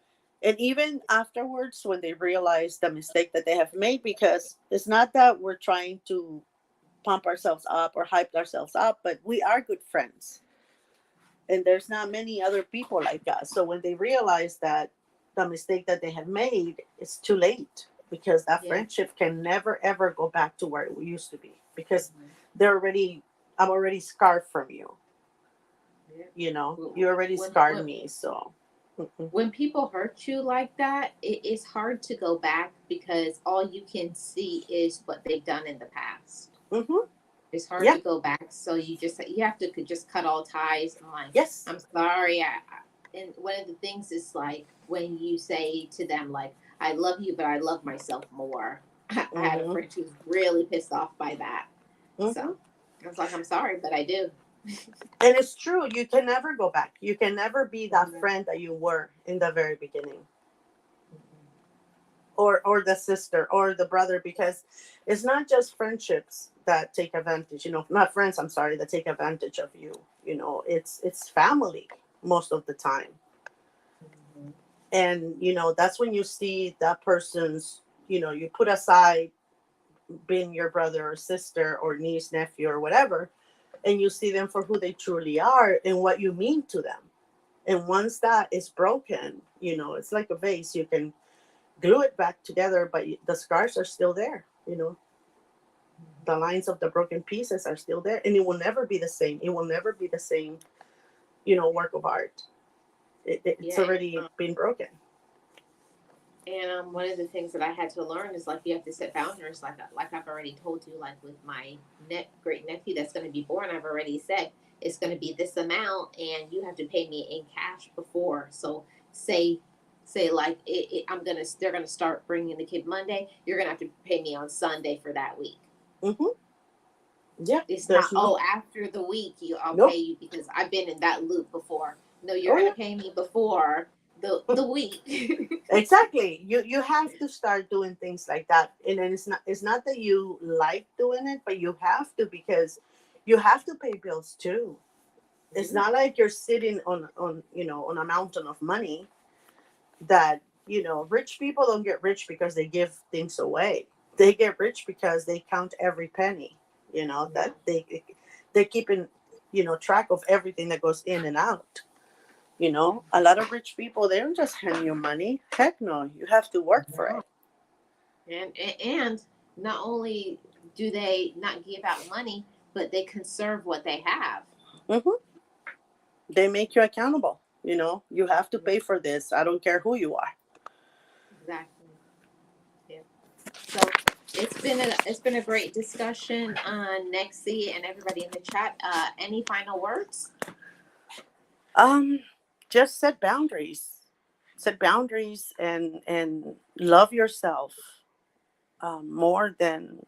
And even afterwards, when they realize the mistake that they have made, because it's not that we're trying to pump ourselves up or hype ourselves up, but we are good friends. And there's not many other people like us. So when they realize that the mistake that they have made, it's too late, because that Yeah. friendship can never ever go back to where it used to be, because Mhm. they're already I'm already scarred from you. Yeah. You already When, scarred when me. So mm-mm. when people hurt you like that, it's hard to go back because all you can see is what they've done in the past. Mm-hmm. It's hard Yeah. to go back, so you have to could just cut all ties. And like, Yes. I'm sorry. And one of the things is like when you say to them like, "I love you, but I love myself more." I had a Mm-hmm. friend who was really pissed off by that, so Mm-hmm. I was like, "I'm sorry, but I do." And it's true. You can never go back. You can never be that Mhm. friend that you were in the very beginning, or the sister or the brother, because it's not just friendships that take advantage. Not friends. I'm sorry, that take advantage of you. It's family most of the time. Mhm. And that's when you see that person's. You put aside being your brother or sister or niece, nephew, or whatever, and you see them for who they truly are and what you mean to them. And once that is broken, it's like a vase. You can glue it back together, but the scars are still there. The lines of the broken pieces are still there, and it will never be the same. It will never be the same, work of art. It's Yeah, already been broken. And one of the things that I had to learn is like you have to set boundaries. Like I've already told you, like with my great nephew that's going to be born, I've already said it's going to be this amount, and you have to pay me in cash before. So say like they're gonna start bringing the kid Monday. You're gonna have to pay me on Sunday for that week. Mm-hmm. Yeah. It's not after the week I'll pay you, because I've been in that loop before. No, you're gonna pay me before the week. Exactly. You have to start doing things like that. And then it's not that you like doing it, but you have to, because you have to pay bills too. It's not like you're sitting on on a mountain of money that, rich people don't get rich because they give things away. They get rich because they count every penny, that they're keeping, track of everything that goes in and out. A lot of rich people, they don't just hand you money. Heck no, you have to work for it. And not only do they not give out money, but they conserve what they have. Mm-hmm. They make you accountable. You have to pay for this. I don't care who you are. Exactly. Yeah. So it's been a great discussion on Nexie and everybody in the chat. Any final words? Just set boundaries. Set boundaries and love yourself more than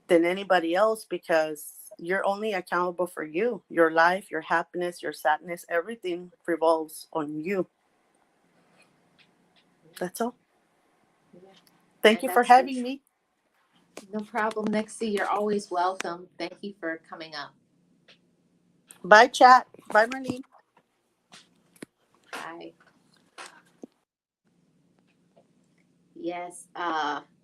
anybody else, because you're only accountable for you. Your life, your happiness, your sadness, everything revolves on you. That's all. Yeah. Thank you for having me. No problem, Nexie. You're always welcome. Thank you for coming up. Bye, chat. Bye, Marlene. Bye. Yes,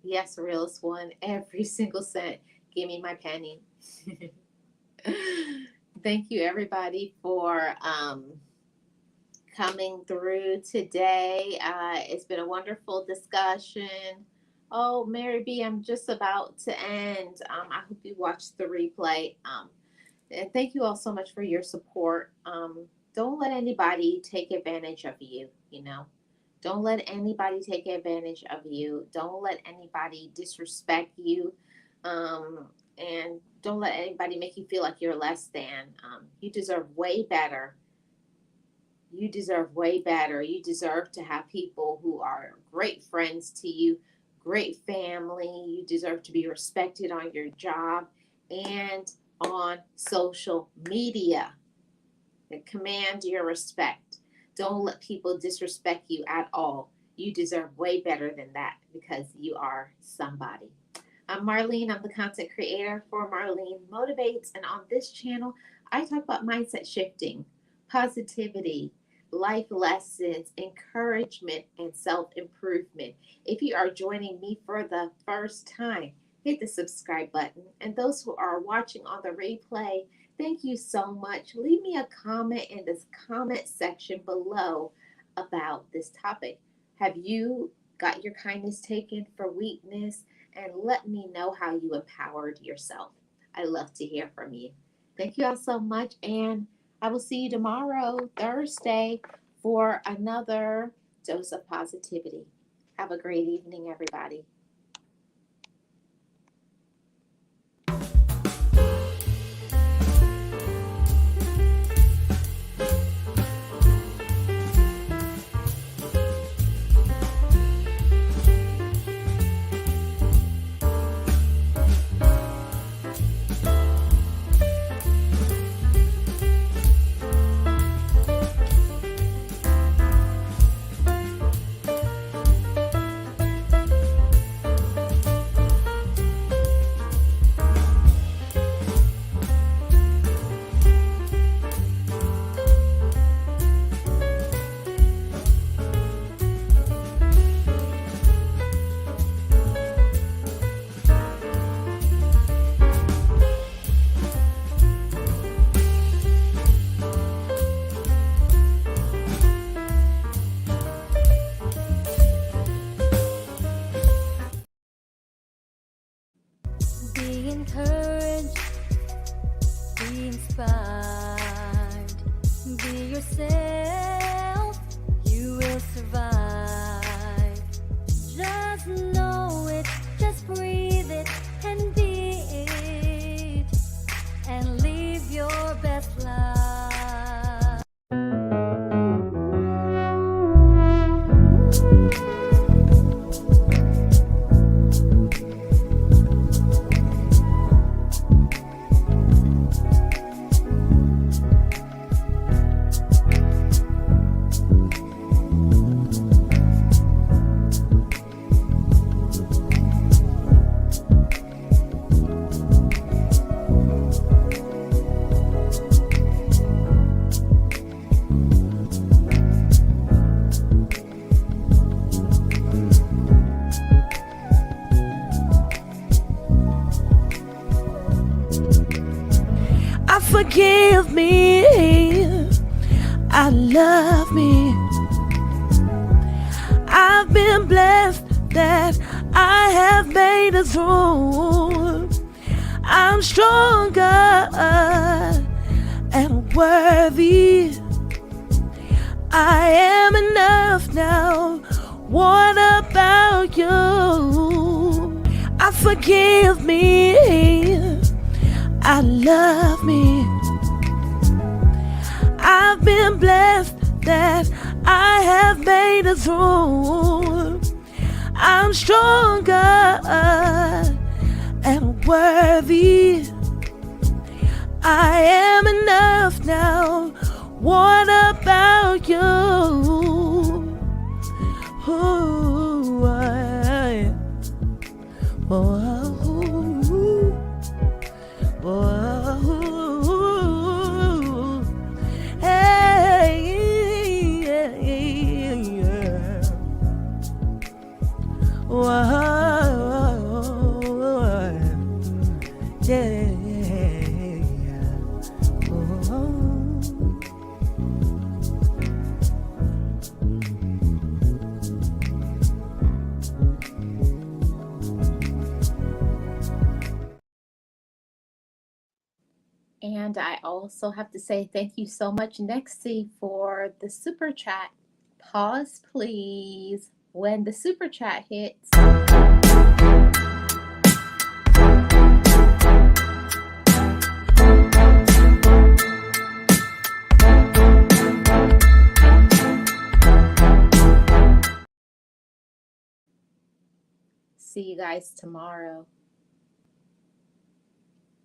yes, realist one. Every single cent. Give me my penny. Thank you, everybody, for coming through today. It's been a wonderful discussion. Oh, Mary B, I'm just about to end. I hope you watched the replay. And thank you all so much for your support. Don't let anybody take advantage of you, Don't let anybody take advantage of you. Don't let anybody disrespect you. And don't let anybody make you feel like you're less than. You deserve way better. You deserve way better. You deserve to have people who are great friends to you, great family. You deserve to be respected on your job and on social media. That command your respect. Don't let people disrespect you at all. You deserve way better than that, because you are somebody. I'm Marlene. I'm the content creator for Marlene Motivates. And on this channel, I talk about mindset shifting, positivity, life lessons, encouragement, and self-improvement. If you are joining me for the first time, hit the subscribe button. And those who are watching on the replay, thank you so much. Leave me a comment in this comment section below about this topic. Have you got your kindness taken for weakness? And let me know how you empowered yourself. I love to hear from you. Thank you all so much. And I will see you tomorrow, Thursday, for another dose of positivity. Have a great evening, everybody. Be encouraged, be inspired, be yourself, you will survive. breathe it and be it, and live your best life. Forgive me, I love me. I've been blessed that I have made it through. I'm stronger and worthy. I am enough now. What about you? Forgive me, I love me. I've been blessed that I have made it through. I'm stronger and worthy. I am enough now. What about you? Ooh, hey, yeah, yeah. And I also have to say thank you so much, Nexie, for the super chat. Pause, please, when the super chat hits. See you guys tomorrow.